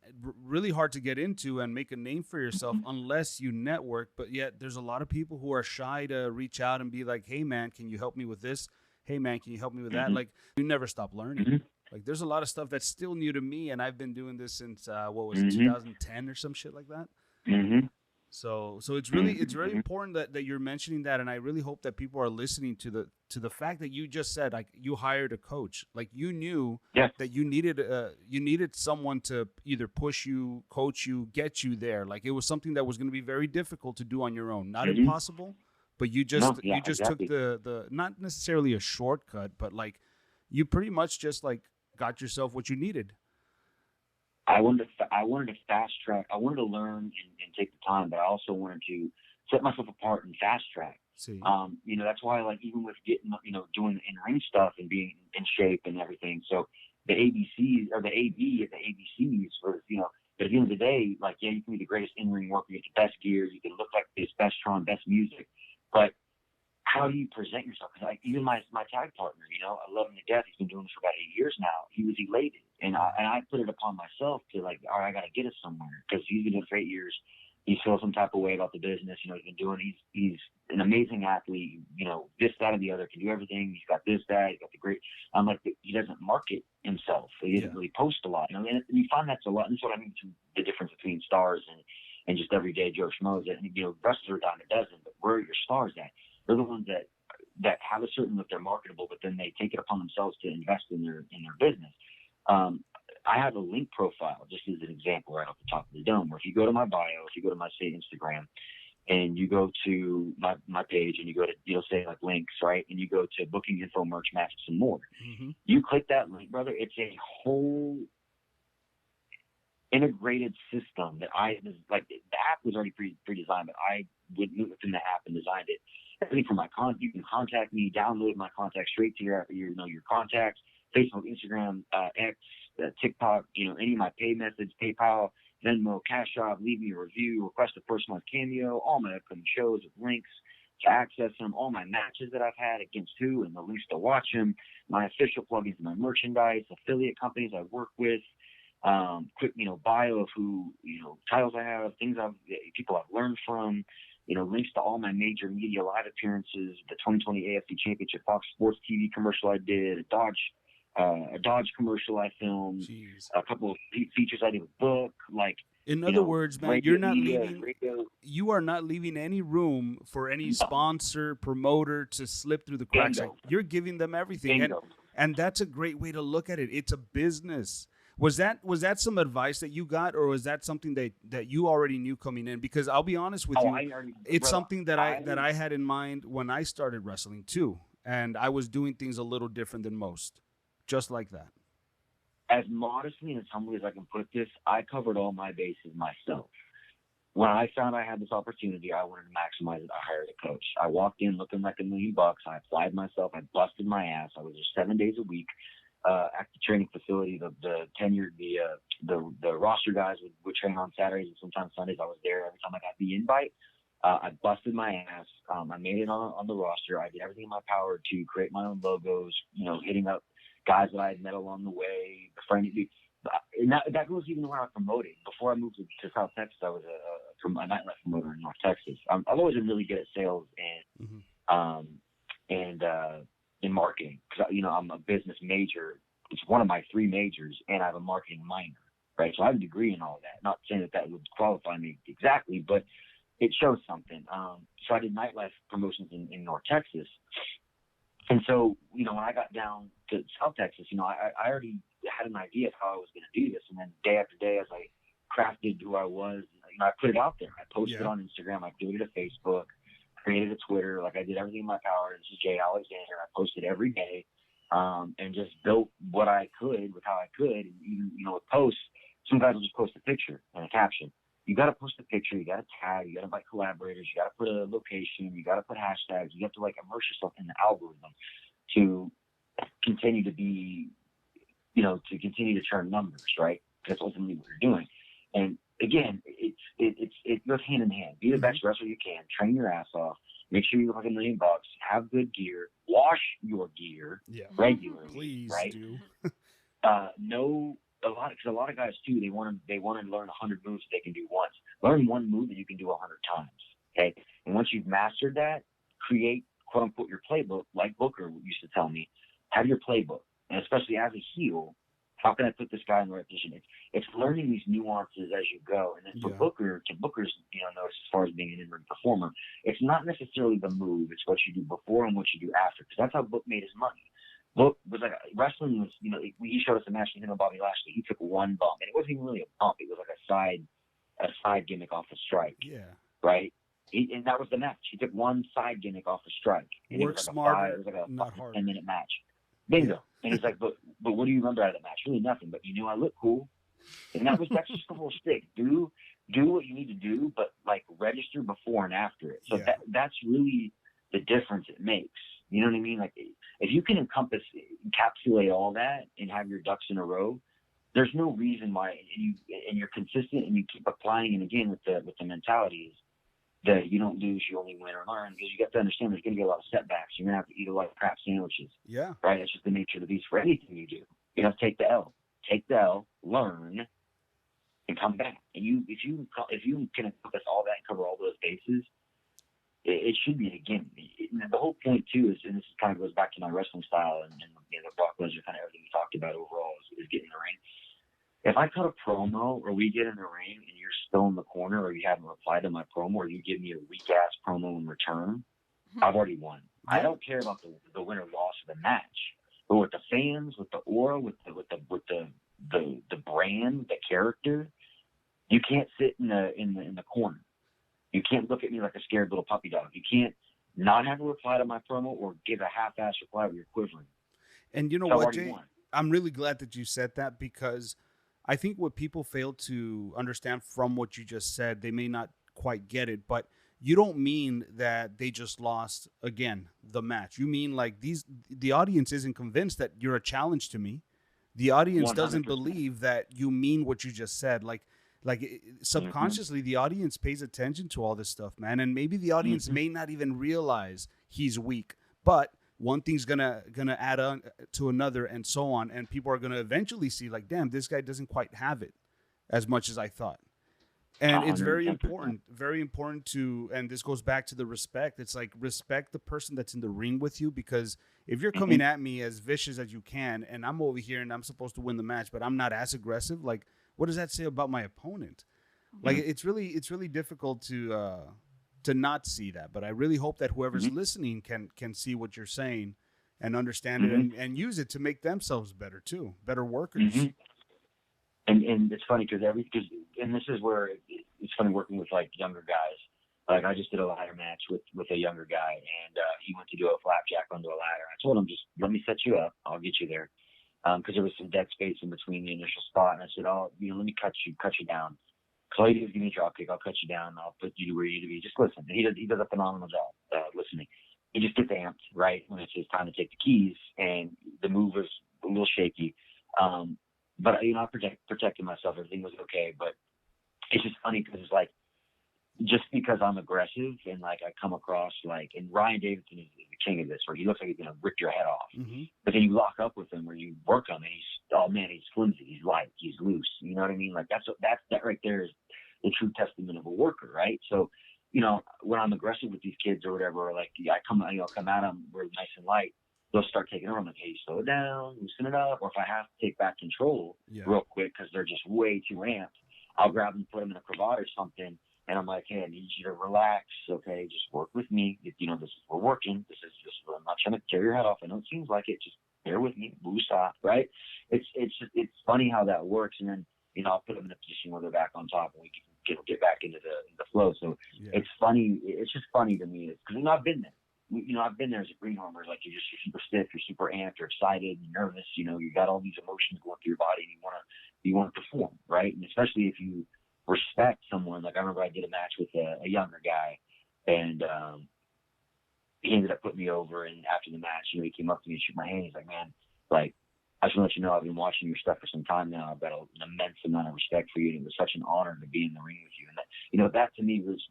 to get into and make a name for yourself unless you network. But yet there's a lot of people who are shy to reach out and be like, hey, man, can you help me with this? Hey, man, can you help me with that? Like, you never stop learning. Like, there's a lot of stuff that's still new to me, and I've been doing this since, 2010 or some shit like that? Mm-hmm. So it's really important that you're mentioning that, and I really hope that people are listening to the fact that you just said, like, you hired a coach. Like, you knew that you needed someone to either push you, coach you, get you there. Like, it was something that was going to be very difficult to do on your own. Not impossible, but you just exactly. took the not necessarily a shortcut, but like you pretty much just like got yourself what you needed. I wanted to fast track. I wanted to learn and take the time, but I also wanted to set myself apart and fast track. See. That's why, like, even with getting, doing in-ring stuff and being in shape and everything. So the ABCs or the AB at the ABCs was, but at the end of the day, like, you can be the greatest in-ring worker, you get the best gear, you can look like this, best Tron, best music, but how do you present yourself? Because like even my tag partner, I love him to death. He's been doing this for about 8 years now. He was elated, and I put it upon myself to like, all right, I got to get us somewhere because he's been doing it for 8 years. He feels some type of way about the business. He's been doing. He's an amazing athlete. This, that, and the other. Can do everything. He's got this, that. He's got the great. I'm like, he doesn't market himself. He doesn't really post a lot. And you find that's a lot. And that's what I mean. The difference between stars and just everyday Joe Schmoes. And wrestlers are a dime a dozen, but where are your stars at? They're the ones that have a certain look, they're marketable, but then they take it upon themselves to invest in their business. I have a link profile, just as an example, right off the top of the dome, where if you go to my bio, if you go to my, say, Instagram, and you go to my page and you go to, say, like links, right, and you go to booking info, merch, matches, and more, you click that link, brother, it's a whole integrated system that the app was already pre-designed, but I went within the app and designed it. Everything from you can contact me, download my contacts straight to your contacts, Facebook, Instagram, X, TikTok, any of my pay methods, PayPal, Venmo, Cash App, leave me a review, request a personalized cameo, all my upcoming shows with links to access them, all my matches that I've had against who, and the links to watch them, my official plugins, my merchandise, affiliate companies I work with, quick, bio of who, titles I have, people I've learned from, links to all my major media live appearances, the 2020 AFC Championship Fox Sports TV commercial I did, a Dodge commercial I filmed, Jeez. a couple of features I did with book, in other words, man, radio, you're not media, leaving. radio. You are not leaving any room for any sponsor, promoter to slip through the cracks. Bingo. You're giving them everything, Bingo. and that's a great way to look at it. It's a business. Was that some advice that you got, or was that something that you already knew coming in? Because I'll be honest with you, it's something that I had in mind when I started wrestling too, and I was doing things a little different than most, just like that. As modestly and as humbly as I can put this, I covered all my bases myself. When I found I had this opportunity, I wanted to maximize it. I hired a coach. I walked in looking like $1 million. I applied myself. I busted my ass. I was there 7 days a week at the training facility. The tenured, the roster guys would train on Saturdays and sometimes Sundays. I was there every time I got the invite. I busted my ass. I made it on the roster. I did everything in my power to create my own logos, hitting up guys that I had met along the way, and that goes even when I was promoting. Before I moved to South Texas, I was a nightlife promoter in North Texas. I've always been really good at sales and in marketing, because I'm a business major. It's one of my 3 majors, and I have a marketing minor, right? So I have a degree in all that. Not saying that would qualify me exactly, but it shows something. So I did nightlife promotions in North Texas. And so, when I got down to South Texas, I already had an idea of how I was going to do this. And then day after day, as I crafted who I was, I put it out there. I posted on Instagram. I did it to Facebook, created a Twitter. I did everything in my power. This is Jay Alexander. I posted every day and just built what I could with how I could. And even, with posts, some guys will just post a picture and a caption. You got to post a picture. You got to tag. You got to invite collaborators. You got to put a location. You got to put hashtags. You have to immerse yourself in the algorithm to continue to be, to continue to turn numbers, right? That's ultimately what you're doing. And again, it goes hand in hand. Be the best wrestler you can. Train your ass off. Make sure you look like $1 million. Have good gear. Wash your gear regularly. Please right? do. A lot of guys too, they want to learn 100 moves that they can do once. Learn one move that you can do 100 times. Okay, and once you've mastered that, create quote unquote your playbook, like Booker used to tell me. Have your playbook, and especially as a heel, how can I put this guy in the right position? It's learning these nuances as you go. And then for Booker's notice as far as being an in-ring performer, it's not necessarily the move; it's what you do before and what you do after, because that's how Book made his money. Book was wrestling was, he showed us a match with him and Bobby Lashley. He took one bump, and it wasn't even really a bump. It was a side gimmick off a strike. Yeah. Right? And that was the match. He took one side gimmick off a strike. And Work smarter, it was like a not harder. 10-minute match. Bingo. Yeah. And he's like, but what do you remember out of that match? Really nothing, but I look cool. And that's just the whole stick. Do what you need to do, but register before and after it. So that's really the difference it makes. You know what I mean? If you can encapsulate all that and have your ducks in a row, there's no reason why, and you're consistent and you keep applying. And again, with the mentality is that you don't lose, you only win or learn, because you got to understand there's going to be a lot of setbacks. You're going to have to eat a lot of crap sandwiches. Yeah. Right. That's just the nature of the beast for anything you do. You have to take the L, learn, and come back. And if you can encompass all that and cover all those bases, it should be, again, the whole point too is, and this kind of goes back to my wrestling style and the Brock Lesnar, kind of everything we talked about overall is getting in the ring. If I cut a promo or we get in the ring and you're still in the corner, or you haven't replied to my promo, or you give me a weak ass promo in return, I've already won. I don't care about the win or loss of the match, but with the fans, with the aura, with the brand, the character, you can't sit in the corner. You can't look at me like a scared little puppy dog. You can't not have a reply to my promo or give a half-ass reply where you're quivering. And you know what, Jay? I'm really glad that you said that, because I think what people fail to understand from what you just said, they may not quite get it, but you don't mean that they just lost again the match. You mean like the audience isn't convinced that you're a challenge to me. The audience 100%. doesn't believe that you mean what you just said. Subconsciously, the audience pays attention to all this stuff, man. And maybe the audience may not even realize he's weak, but one thing's gonna add on to another, and so on. And people are gonna eventually see, like, damn, this guy doesn't quite have it as much as I thought. And it's very 110%. important to, and this goes back to the respect. It's like, respect the person that's in the ring with you, because if you're coming at me as vicious as you can, and I'm over here and I'm supposed to win the match, but I'm not as aggressive, like, what does that say about my opponent? Like, it's really difficult to not see that. But I really hope that whoever's listening can see what you're saying and understand it and use it to make themselves better too, better workers. And it's funny because and this is where it's funny working with like younger guys. Like I just did a ladder match with a younger guy, and he went to do a flapjack onto a ladder. I told him, just let me set you up. I'll get you there. Because there was some dead space in between the initial spot. And I said, let me cut you down. So all you do is give me a drop kick. I'll cut you down. I'll put you where you need to be. Just listen. And he does a phenomenal job listening. He just gets amped, right, when it's his time to take the keys. And the move was a little shaky. But, I protected myself. Everything was okay. But it's just funny because it's like, just because I'm aggressive and like I come across like, and Ryan Davidson is the king of this, where he looks like he's going to rip your head off. But then you lock up with him, or you work on him, and he's flimsy, he's light, he's loose. You know what I mean? Like that right there is the true testament of a worker, right? So, when I'm aggressive with these kids or whatever, or like I come at them, we're nice and light, they'll start taking over. I'm like, hey, slow it down, loosen it up. Or if I have to take back control real quick because they're just way too amped, I'll grab them, put them in a cravat or something. And I'm like, hey, I need you to relax, okay? Just work with me. We're working. I'm not trying to tear your head off. I know it seems like it. Just bear with me. Woosah, right? It's funny how that works. And then, I'll put them in a position where they're back on top, and we can get back into the flow. So it's funny. It's just funny to me because I've been there. I've been there as a greenhorner. Like you're super stiff, you're super amped, you're excited, you're nervous. You got all these emotions going through your body, and you want to perform, right? And especially if you respect someone. Like I remember I did a match with a younger guy, and he ended up putting me over. And after the match, he came up to me and shook my hand. He's like, man, like, I just want to let you know I've been watching your stuff for some time now. I've got an immense amount of respect for you, and it was such an honor to be in the ring with you. And that to me was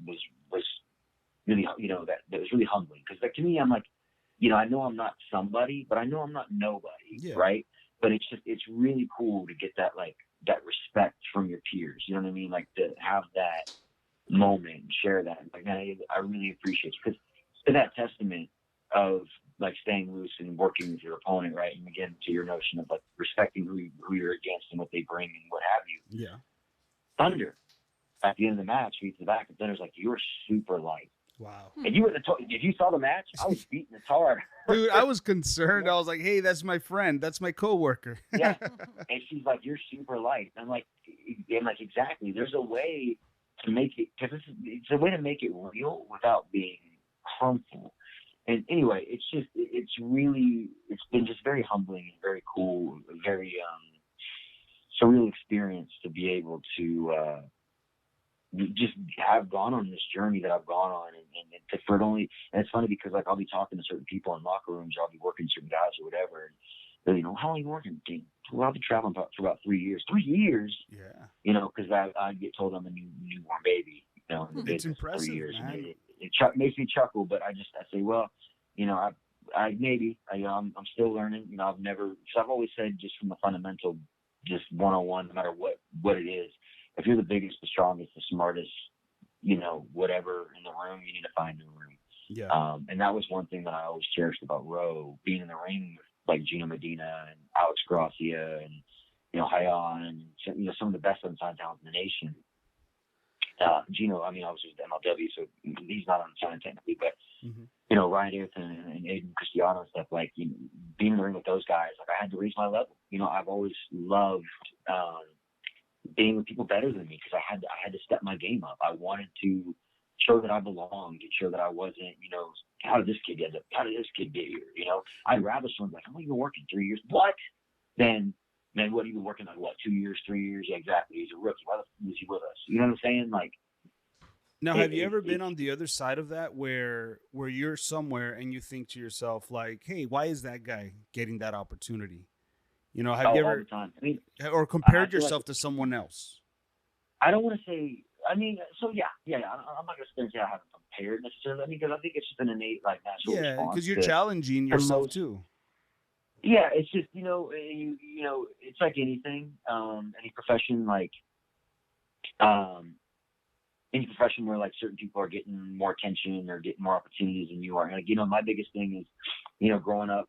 really, that was really humbling, because like to me, I'm like, I know I'm not somebody, but I know I'm not nobody, right? But it's really cool to get that that respect from your peers. You know what I mean? Like to have that moment and share that. Like, man, I really appreciate you, because to that testament of like staying loose and working with your opponent, right? And again, to your notion of like respecting who you're against and what they bring and what have you. Yeah. Thunder, at the end of the match, beats the back, and Thunder's like, you're super light. Wow. And if you saw the match, I was beating the tar out of her. Dude, I was concerned. I was like, hey, that's my friend. That's my coworker. Yeah. And she's like, you're super light. I'm like, exactly. There's a way to make it, because it's a way to make it real without being harmful. And anyway, it's been just very humbling and very cool, very surreal experience to be able to just have gone on this journey that I've gone on, and for it only, and it's funny because like I'll be talking to certain people in locker rooms, or I'll be working certain guys or whatever, and they're, how long are you working? Well, I've been traveling for about 3 years. 3 years? Yeah. Because I get told I'm a newborn baby. It's impressive, 3 years. man. It makes me chuckle, but I say, well, I'm still learning. I've never, because I've always said, just from the fundamental, just 101, no matter what it is, if you're the biggest, the strongest, the smartest, whatever in the room, you need to find a room. Yeah. And that was one thing that I always cherished about Roe, being in the ring with like Gino Medina and Alex Gracia and, Hayan and, some of the best unsigned talent in the nation. Gino, I was with MLW, so he's not unsigned technically, but, Ryan Davidson and Aiden Cristiano and stuff, like, being in the ring with those guys, like I had to raise my level. I've always loved, being with people better than me, because I had to step my game up. I wanted to show that I belonged, to show that I wasn't, how did this kid get up? How did this kid get here? I'd rather someone like, I'm only been working 3 years. What? Then what, you been working like 2 years, 3 years? Yeah, exactly. He's a rookie. Why the f- was he with us? You know what I'm saying? Like, Now, have you ever been on the other side of that where you're somewhere and you think to yourself like, "Hey, why is that guy getting that opportunity?" You know, have you all ever the time. I mean, or I compared feel like yourself to someone else? I don't want to say. I mean, so yeah. I'm not gonna sit there and say I haven't compared necessarily. I mean, because I think it's just an innate, like, natural Yeah, response because you're to challenging yourself most. too. Yeah, it's just it's like anything, any profession, like um, any profession where like certain people are getting more attention or getting more opportunities than you are. And, like, my biggest thing is, growing up,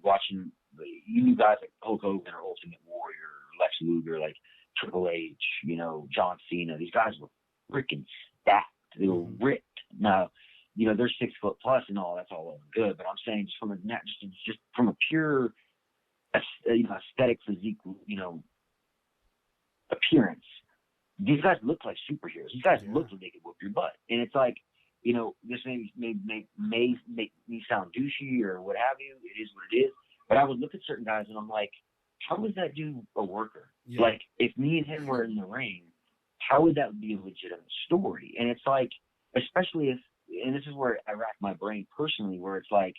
watching you knew guys like Hulk Hogan or Ultimate Warrior, Lex Luger, like Triple H, John Cena. These guys were freaking stacked. They were ripped. Now, they're 6 foot plus and all. That's all well and good. But I'm saying just from just from a pure, aesthetic physique, appearance. These guys look like superheroes. These guys look like they could whoop your butt. And it's like, this may make me sound douchey or what have you. It is what it is. But I would look at certain guys and I'm like, how is that dude a worker? Yeah. Like, if me and him were in the ring, how would that be a legitimate story? And it's like, especially if, and this is where I rack my brain personally, where it's like,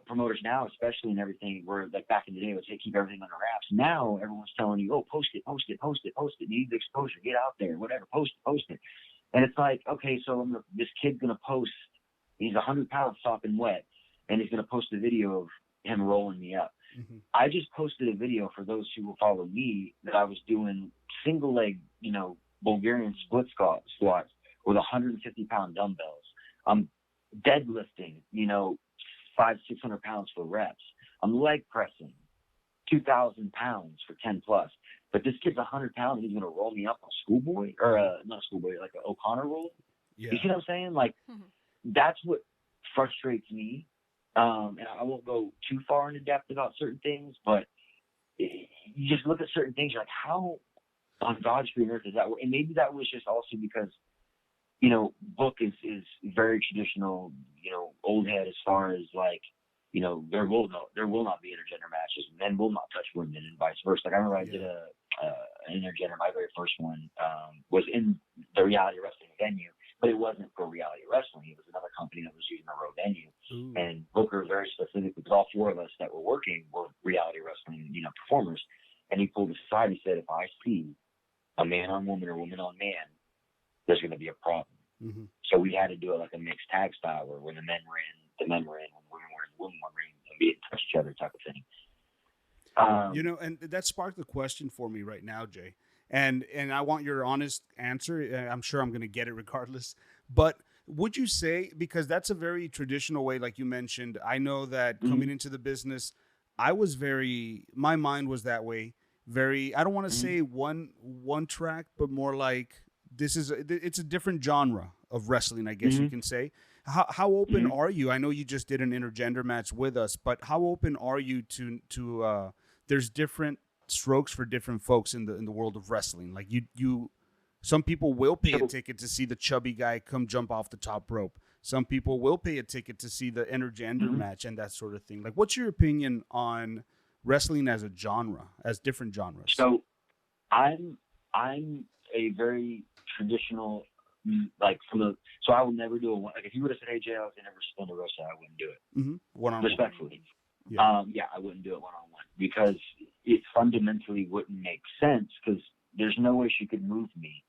promoters now, especially in everything, where like back in the day, would say keep everything under wraps. Now everyone's telling you, oh, post it, need the exposure, get out there, whatever, post it. And it's like, okay, so this kid's gonna post. He's 100 pounds sopping wet, and he's gonna post a video of him rolling me up. Mm-hmm. I just posted a video for those who will follow me that I was doing single leg, Bulgarian split squats with 150-pound dumbbells. I'm deadlifting, 500-600 pounds for reps. I'm leg pressing 2,000 pounds for 10 plus. But this kid's 100 pounds and he's going to roll me up on schoolboy or not a schoolboy, like an O'Connor roll. Yeah. You see what I'm saying? Like, that's what frustrates me. And I won't go too far into depth about certain things, but you just look at certain things, you're like, how on God's green earth is that? And maybe that was just also because, Book is very traditional, old head as far as like, there will not be intergender matches. Men will not touch women and vice versa. Like, I remember I did an intergender, my very first one was in the reality wrestling venue, but it wasn't for reality wrestling. It was another company that was using a road venue. Ooh. And Booker very specific, because all 4 of us that were working were reality wrestling, performers. And he pulled us aside and said, if I see a man on woman or woman on man, there's going to be a problem. Mm-hmm. So we had to do it like a mixed tag style, where the men were in, when women were in, the women were in, and we touch each other type of thing. And that sparked a question for me right now, Jay. And I want your honest answer. I'm sure I'm going to get it regardless. But would you say, because that's a very traditional way, like you mentioned, I know that coming into the business, my mind was that way. Very, I don't want to say one track, but more like it's a different genre of wrestling, I guess you can say. How open are you? I know you just did an intergender match with us, but how open are you to there's different strokes for different folks in the world of wrestling. Like some people will pay a ticket to see the chubby guy come jump off the top rope. Some people will pay a ticket to see the intergender match and that sort of thing. Like, what's your opinion on wrestling as a genre, as different genres? So I'm a very traditional, so I will never do like, if you would have said, hey, Jay, I was never spin a wrestler, I wouldn't do it. Mm-hmm. One-on-one. Respectfully. Yeah. I wouldn't do it one-on-one because it fundamentally wouldn't make sense, because there's no way she could move me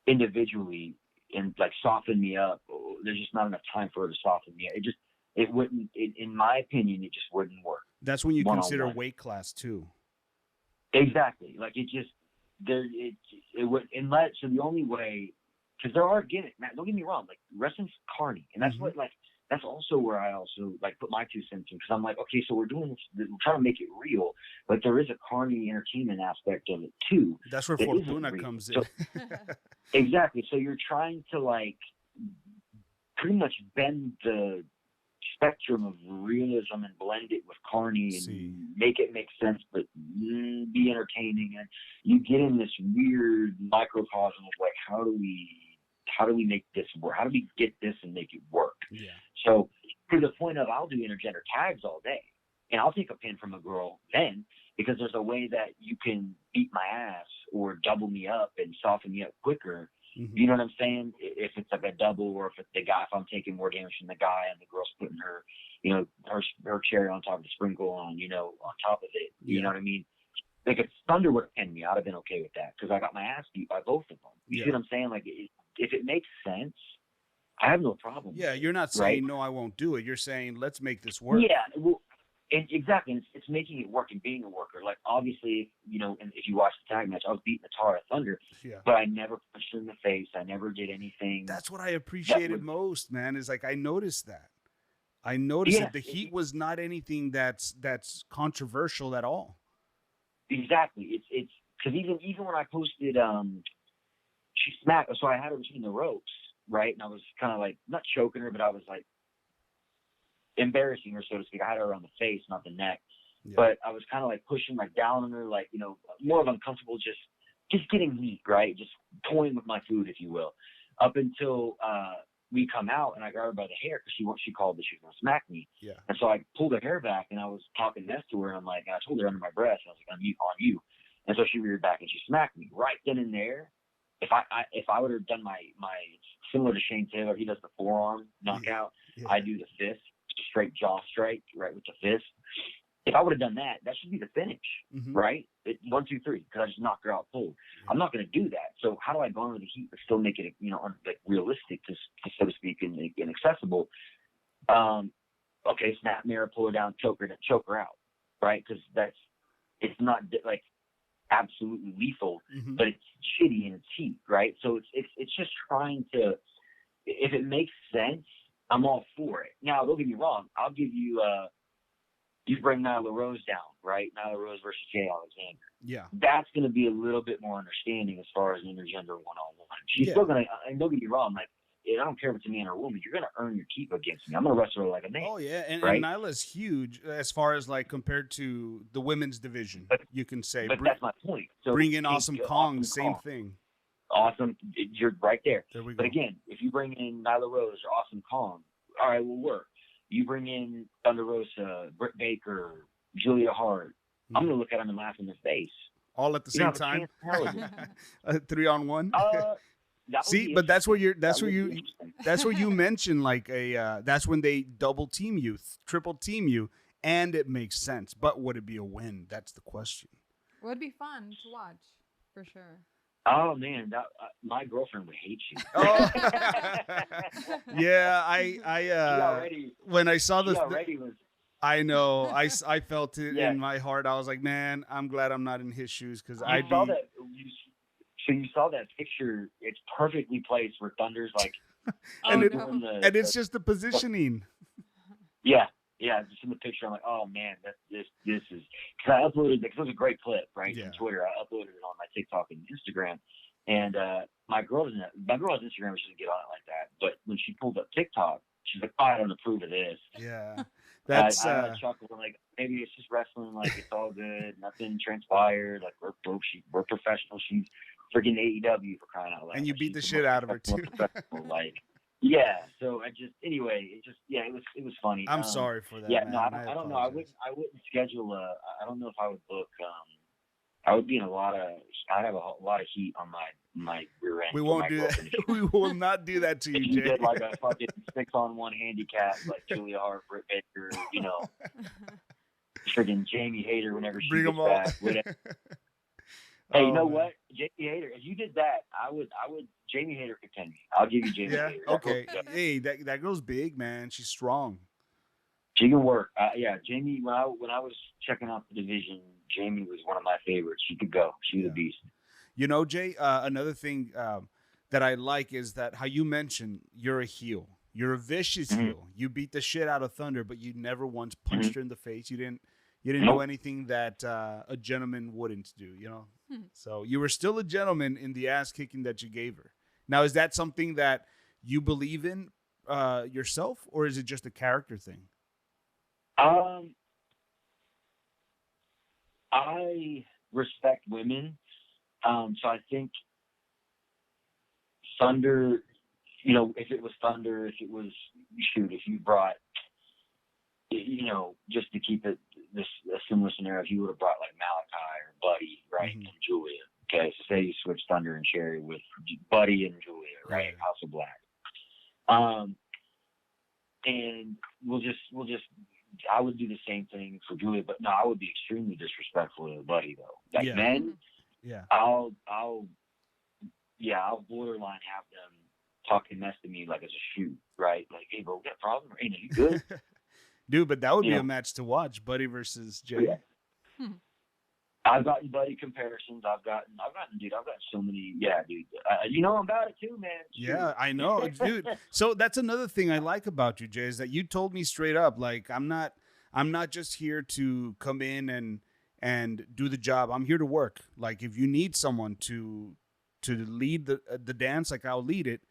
individually and like soften me up. There's just not enough time for her to soften me up. It wouldn't, in my opinion, it just wouldn't work. That's when you consider weight class too. Exactly. Like, it would, unless, so the only way, because there are gimmicks, man, don't get me wrong, like, wrestling's carny, and that's what, like, that's also where I also like put my 2 cents in, because I'm like, okay, so we're doing this, we're trying to make it real, but there is a carny entertainment aspect of it too. That's where Fortuna comes in. So, exactly. So you're trying to like pretty much bend the spectrum of realism and blend it with carny and make it make sense, but be entertaining. And you get in this weird microcosm of like, how do we make this work? How do we get this and make it work? Yeah. So to the point of, I'll do intergender tags all day. and I'll take a pin from a girl then, because there's a way that you can beat my ass or double me up and soften me up quicker. Mm-hmm. You know what I'm saying? If it's like a double, or if it's the guy, if I'm taking more damage from the guy and the girl's putting her, you know, her cherry on top of the sprinkle on, you know, on top of it. You know what I mean? Like if Thunder would have pinned me, I'd have been okay with that, because I got my ass beat by both of them. You see what I'm saying? Like if it makes sense, I have no problem. Yeah, you're not saying no, I won't do it. You're saying let's make this work. Yeah, well, and exactly. It's making it work and being a worker. Like obviously, you know, and if you watch the tag match, I was beating the tar of Thunder, but I never punched her in the face. I never did anything. That's what I appreciated most, man. Is like I noticed that. I noticed that the heat was not anything that's controversial at all. Exactly. It's because even when I posted, she smacked. So I had her between the ropes, right? And I was kind of like not choking her, but I was like embarrassing her, so to speak. I had her around the face, not the neck, but I was kind of like pushing like down on her, like, you know, more of uncomfortable, just getting heat, right? Just toying with my food, if you will, up until we come out and I got her by the hair, because she called that she was gonna smack me. Yeah. And so I pulled her hair back and I was talking mess to her, and I'm like, and I told her under my breath, and I was like, on you. And so she reared back and she smacked me right then and there. If I would have done my similar to Shane Taylor, he does the forearm knockout. I do the fist, straight jaw strike, right, with the fist. If I would have done that, that should be the finish, right? 1, 2, 3, because I just knocked her out cold. I'm not going to do that. So how do I go under the heat but still make it, you know, like realistic, to so to speak, and accessible? Okay, snap mirror, pull her down, choke her out, right? Because it's not like absolutely lethal, but it's shitty and it's heat, right? So it's just trying to, if it makes sense, I'm all for it. Now, don't get me wrong. I'll give you, you bring Nyla Rose down, right? Nyla Rose versus Jay Alexander. Yeah. That's going to be a little bit more understanding as far as intergender one-on-one. She's still going to, and don't get me wrong, like, I don't care if it's a man or a woman, you're going to earn your keep against me. I'm going to wrestle her like a man. Oh, yeah. And Nyla's huge as far as, like, compared to the women's division, you can say. But that's my point. So bring in Awesome Kong, same thing. Awesome. You're right there. There we go. But again, if you bring in Nyla Rose or Awesome Kong, all right, we'll work. You bring in Thunder Rosa, Britt Baker, Julia Hart, I'm going to look at them and laugh in their face. All at the same time? 3-on-1? See, but that's where you mention like that's when they double team you, triple team you, and it makes sense. But would it be a win? That's the question. It would be fun to watch, for sure. Oh man, my girlfriend would hate you. Oh. Yeah, I when I saw this, I know, I felt it in my heart. I was like, man, I'm glad I'm not in his shoes, because I saw that. So you saw that picture? It's perfectly placed where Thunder's like, and it's just the positioning. Yeah, just in the picture, I'm like, oh man, this is, because I uploaded, because it was a great clip, right, from Twitter. I uploaded it on my TikTok and Instagram, and my girl has Instagram, she doesn't get on it like that. But when she pulled up TikTok, she's like, oh, I don't approve of this. Yeah, that's I chuckled, like, maybe it's just wrestling, like it's all good, nothing transpired, like we're professional. She's freaking AEW, for crying out loud. And you beat the shit out of her too. Like, yeah. So it was funny. I'm sorry for that. Yeah, man. no, I don't know. I wouldn't schedule I don't know if I would book. I would be in I'd have a lot of heat on my rear end. We won't do that. We will not do that to you, Jay. Jay. Did like a fucking 6-on-1 handicap, like Julia Hart, Britt Baker, you know, friggin' Jamie Hayter whenever she gets back. Hey, you know what? Jamie Hayter, if you did that, I would Jamie Hayter could pin me. I'll give you Jamie Hayter. Okay. Hey, that girl's big, man. She's strong. She can work. Jamie, when I was checking out the division, Jamie was one of my favorites. She could go. She was a beast. You know, Jay, another thing that I like is that how you mentioned you're a heel. You're a vicious heel. You beat the shit out of Thunder, but you never once punched her in the face. You didn't do anything that a gentleman wouldn't do, you know? So you were still a gentleman in the ass kicking that you gave her. Now, is that something that you believe in yourself, or is it just a character thing? I respect women. So I think Thunder, you know, if it was Thunder, if you brought, you know, just to keep it a similar scenario, if he would have brought like Malachi or Buddy, right, and Julia. Okay, so say you switch Thunder and Cherry with Buddy and Julia, right, House of Black. And we'll just I would do the same thing for Julia, but no, I would be extremely disrespectful to Buddy though. Like then, I'll borderline have them talking mess to me like it's a shoot, right? Like, hey, bro, got a problem? Hey, you good? Dude, but that would be a match to watch, Buddy versus Jay. Yeah. I've gotten Buddy comparisons. I've gotten so many. Yeah, dude. You know about it too, man. Shoot. Yeah, I know, dude. So that's another thing I like about you, Jay, is that you told me straight up, like, I'm not just here to come in and do the job. I'm here to work. Like, if you need someone to lead the dance, like, I'll lead it,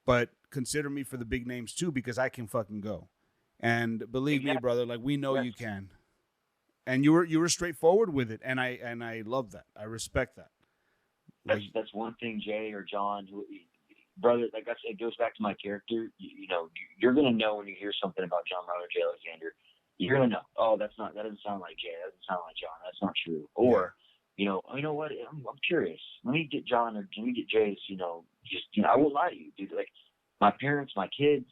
but consider me for the big names too, because I can fucking go. And believe me, brother, like, we know you can. And you were straightforward with it, and I love that. I respect that. That's one thing, Jay or John, brother. Like I said, it goes back to my character. You know, you're gonna know when you hear something about John Ryder, Jay Alexander. You're gonna know. Oh, that doesn't sound like Jay. That doesn't sound like John. That's not true. Or, you know what? I'm curious. Let me get John or let me get Jay's. I won't lie to you, dude. Like my parents, my kids,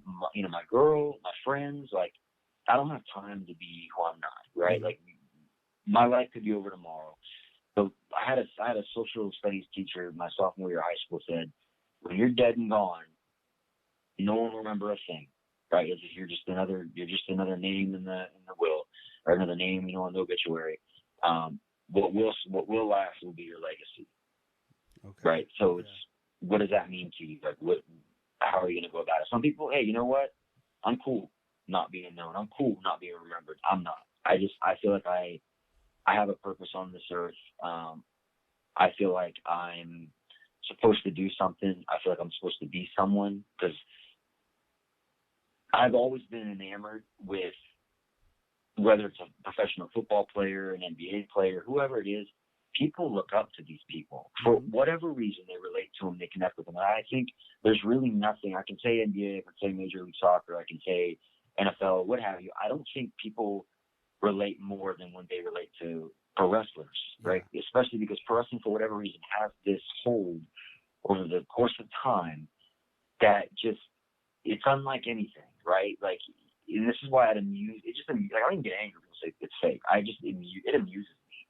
my girl, my friends, like. I don't have time to be who I'm not, right? Like my life could be over tomorrow. So I had a social studies teacher my sophomore year of high school said, when you're dead and gone, no one will remember a thing, right? You're just another name in the will, or another name, on the obituary. What will last will be your legacy, right? So it's what does that mean to you? Like how are you going to go about it? Some people, hey, you know what? I'm cool not being known. I'm cool not being remembered. I'm not. I feel like I have a purpose on this earth. I feel like I'm supposed to do something. I feel like I'm supposed to be someone, because I've always been enamored with, whether it's a professional football player, an NBA player, whoever it is, people look up to these people. For whatever reason, they relate to them, they connect with them. And I think there's really nothing. I can say NBA, I can say Major League Soccer, I can say NFL, what have you. I don't think people relate more than when they relate to pro wrestlers, right? Especially because pro wrestling, for whatever reason, has this hold over the course of time that it's unlike anything, right? Like, and this is why I don't even get angry when people say it's fake. It amuses me.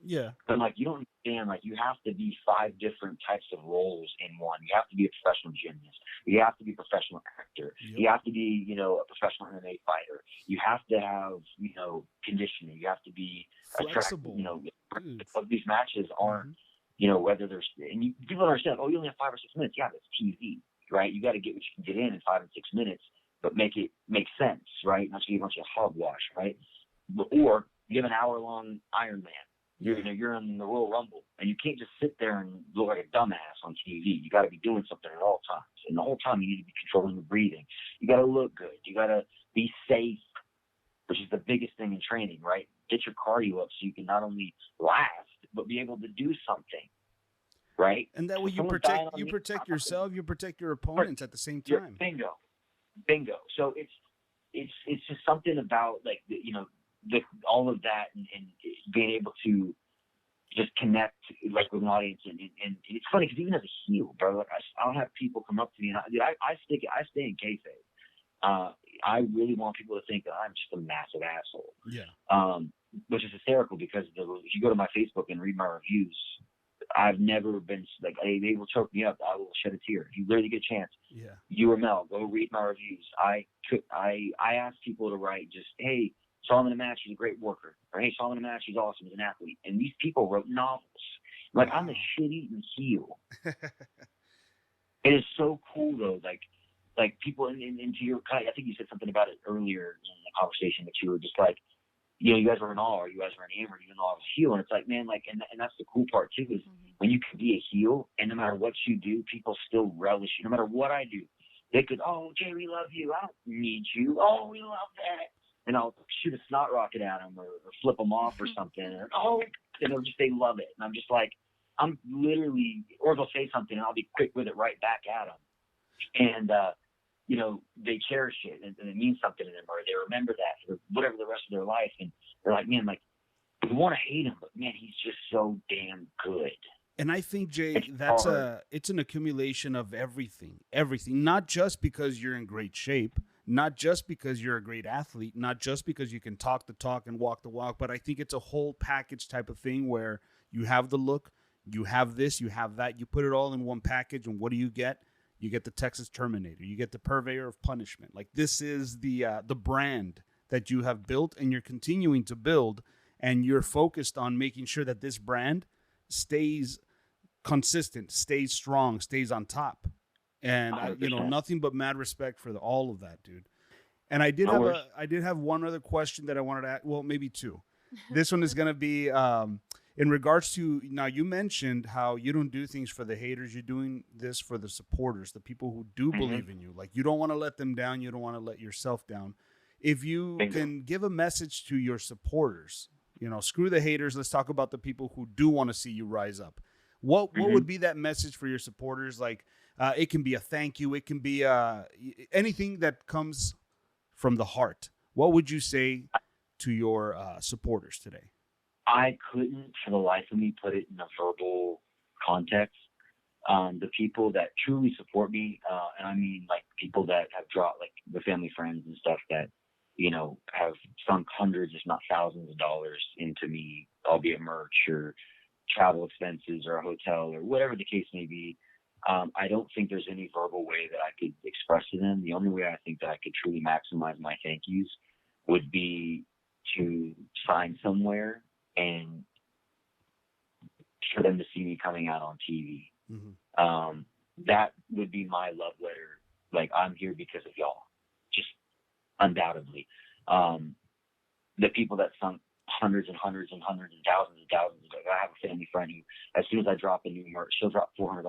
Yeah. But like, you don't understand, like, you have to be 5 different types of roles in one. You have to be a professional gymnast. You have to be a professional actor. Yep. You have to be, a professional MMA fighter. You have to have, conditioning. You have to be flexible. These matches aren't, whether there's, people don't understand, you only have 5 or 6 minutes. Yeah, that's TV, right? You got to get what you can get in 5 and 6 minutes, but make it make sense, right? Not just be a bunch of hogwash, right? Or you have an hour-long Iron Man. You're in the Royal Rumble, and you can't just sit there and look like a dumbass on TV. You got to be doing something at all times, and the whole time you need to be controlling your breathing. You got to look good. You got to be safe, which is the biggest thing in training, right? Get your cardio up so you can not only last but be able to do something, right? And that way you protect yourself, you protect your opponents at the same time. Bingo. So it's just something about, like, all of that and being able to just connect, like, with an audience, and it's funny because even as a heel, bro, like, I'll have people come up to me, and I stay in kayfabe. I really want people to think that I'm just a massive asshole. Yeah. Which is hysterical, because if you go to my Facebook and read my reviews, I've never been like, hey, they will choke me up. I will shed a tear. If you literally get a chance, you or Mel, go read my reviews. I ask people to write just, hey, saw him in a match, he's a great worker. Or, hey, saw him in a match, he's awesome, he's an athlete. And these people wrote novels. Like, I'm a shit-eating heel. It is so cool, though. Like people, and to your, I think you said something about it earlier in the conversation, that you were just like, you guys were in awe, or you guys were enamored, even though I was a heel. And it's like, man, like, and that's the cool part, too, is when you can be a heel, and no matter what you do, people still relish you. No matter what I do, they could, Jay, we love you. I don't need you. Oh, we love that. And I'll shoot a snot rocket at them, or flip them off or something. And they love it. And I'm just like, I'm literally, or they'll say something and I'll be quick with it right back at them. And they cherish it and it means something to them, or they remember that for whatever the rest of their life. And they're like, man, like, we want to hate him, but man, he's just so damn good. And I think, Jay, it's an accumulation of everything, not just because you're in great shape, not just because you're a great athlete, not just because you can talk the talk and walk the walk, but I think it's a whole package type of thing where you have the look, you have this, you have that, you put it all in one package, and what do you get? You get the Texas Terminator, you get the Purveyor of Punishment. Like, this is the brand that you have built and you're continuing to build, and you're focused on making sure that this brand stays consistent, stays strong, stays on top. And nothing but mad respect for all of that, dude. And I did have one other question that I wanted to ask. Well, maybe two. This one is going to be in regards to, now you mentioned how you don't do things for the haters. You're doing this for the supporters, the people who do believe in you. Like, you don't want to let them down. You don't want to let yourself down. If you can give a message to your supporters, screw the haters. Let's talk about the people who do want to see you rise up. What would be that message for your supporters? Like, it can be a thank you. It can be anything that comes from the heart. What would you say to your supporters today? I couldn't, for the life of me, put it in a verbal context. The people that truly support me, and I mean, like, people that have dropped, like, the family, friends, and stuff that, have sunk hundreds, if not thousands of dollars into me, albeit merch or travel expenses or a hotel or whatever the case may be. I don't think there's any verbal way that I could express to them. The only way I think that I could truly maximize my thank yous would be to sign somewhere and for them to see me coming out on TV. That would be my love letter. Like, I'm here because of y'all, just undoubtedly. The people that sunk hundreds and hundreds and hundreds and thousands. I have a family friend who, as soon as I drop a new merch, she'll drop $400.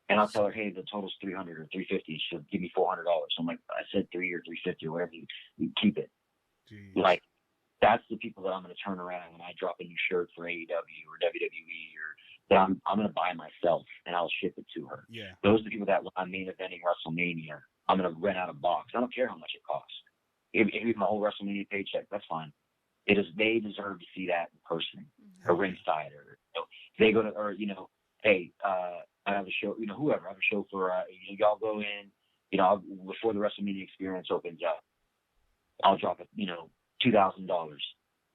And I'll tell her, hey, the total's $300 or $350. She'll give me $400. I'm like, I said $300 or $350 or whatever. You keep it. Jeez. Like, that's the people that I'm going to turn around when I drop a new shirt for AEW or WWE, or that I'm going to buy myself and I'll ship it to her. Yeah. Those are the people that when I'm main eventing WrestleMania, I'm going to rent out a box. I don't care how much it costs. If my whole WrestleMania paycheck, that's fine. They deserve to see that in person, or ringside, or they go to, or hey, I have a show, whoever, I have a show for y'all go in, before the WrestleMania experience opens up, I'll drop it, $2,000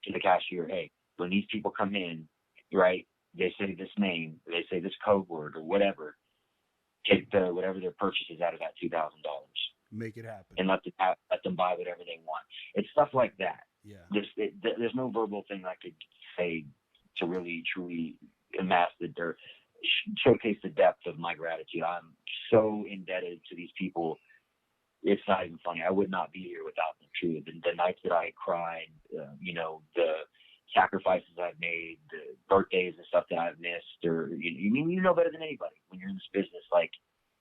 to the cashier. Hey, when these people come in, right, they say this name, they say this code word or whatever, take whatever their purchase is out of that $2,000. Make it happen. And let them buy whatever they want. It's stuff like that. Yeah. There's no verbal thing I could say to really, truly amass showcase the depth of my gratitude. I'm so indebted to these people. It's not even funny. I would not be here without them, truly. The nights that I cried, the sacrifices I've made, the birthdays and stuff that I've missed, or you know better than anybody when you're in this business. Like,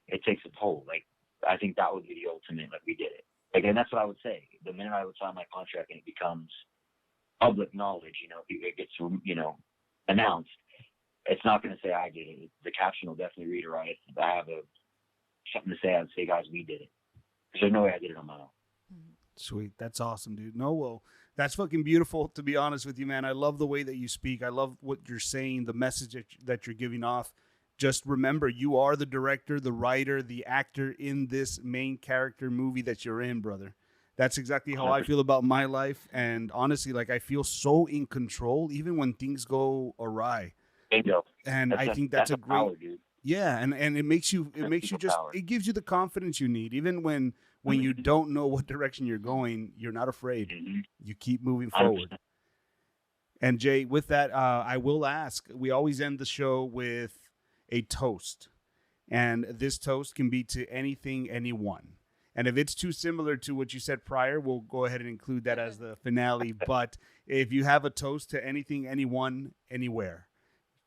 it takes a toll. Like, I think that would be the ultimate. Like, we did it. Like, and that's what I would say. The minute I would sign my contract and it becomes public knowledge, it gets announced. It's not going to say I did it. The caption will definitely read it right. If I have something to say, I would say, guys, we did it. Because there's no way I did it on my own. Sweet. That's awesome, dude. No, well, that's fucking beautiful, to be honest with you, man. I love the way that you speak. I love what you're saying, the message that you're giving off. Just remember, you are the director, the writer, the actor in this main character movie that you're in, brother. That's exactly how I feel about my life. And honestly, like, I feel so in control, even when things go awry. Bingo. And I think that's a great power, dude. Yeah, and it makes you just power. It gives you the confidence you need. Even when you don't know what direction you're going, you're not afraid. Mm-hmm. You keep moving forward. 100%. And Jay, with that, I will ask, we always end the show with a toast. And this toast can be to anything, anyone. And if it's too similar to what you said prior, we'll go ahead and include that as the finale. But if you have a toast to anything, anyone, anywhere,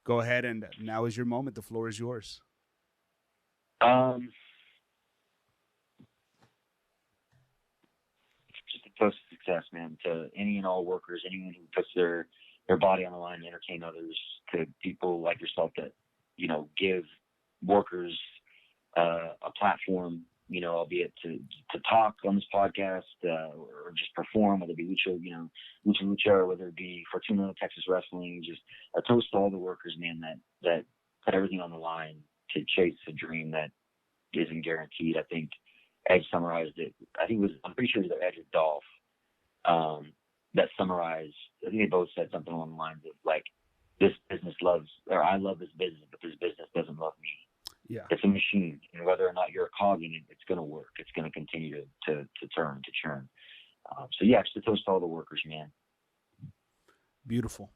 go ahead, and now is your moment. The floor is yours. Just a toast to success, man, to any and all workers, anyone who puts their body on the line to entertain others, to people like yourself that, give workers a platform albeit to talk on this podcast or just perform, whether it be Lucha Lucha, or whether it be Fortuna, Texas Wrestling. Just a toast to all the workers, man, that put everything on the line to chase a dream that isn't guaranteed. I think Edge summarized it. I'm pretty sure it was Edge with Dolph that summarized. I think they both said something along the lines of like, this business I love this business, but this business doesn't love me. Yeah. It's a machine, and whether or not you're a cog in it, it's going to work. It's going to continue to turn, to churn. So yeah, just a toast to all the workers, man. Beautiful.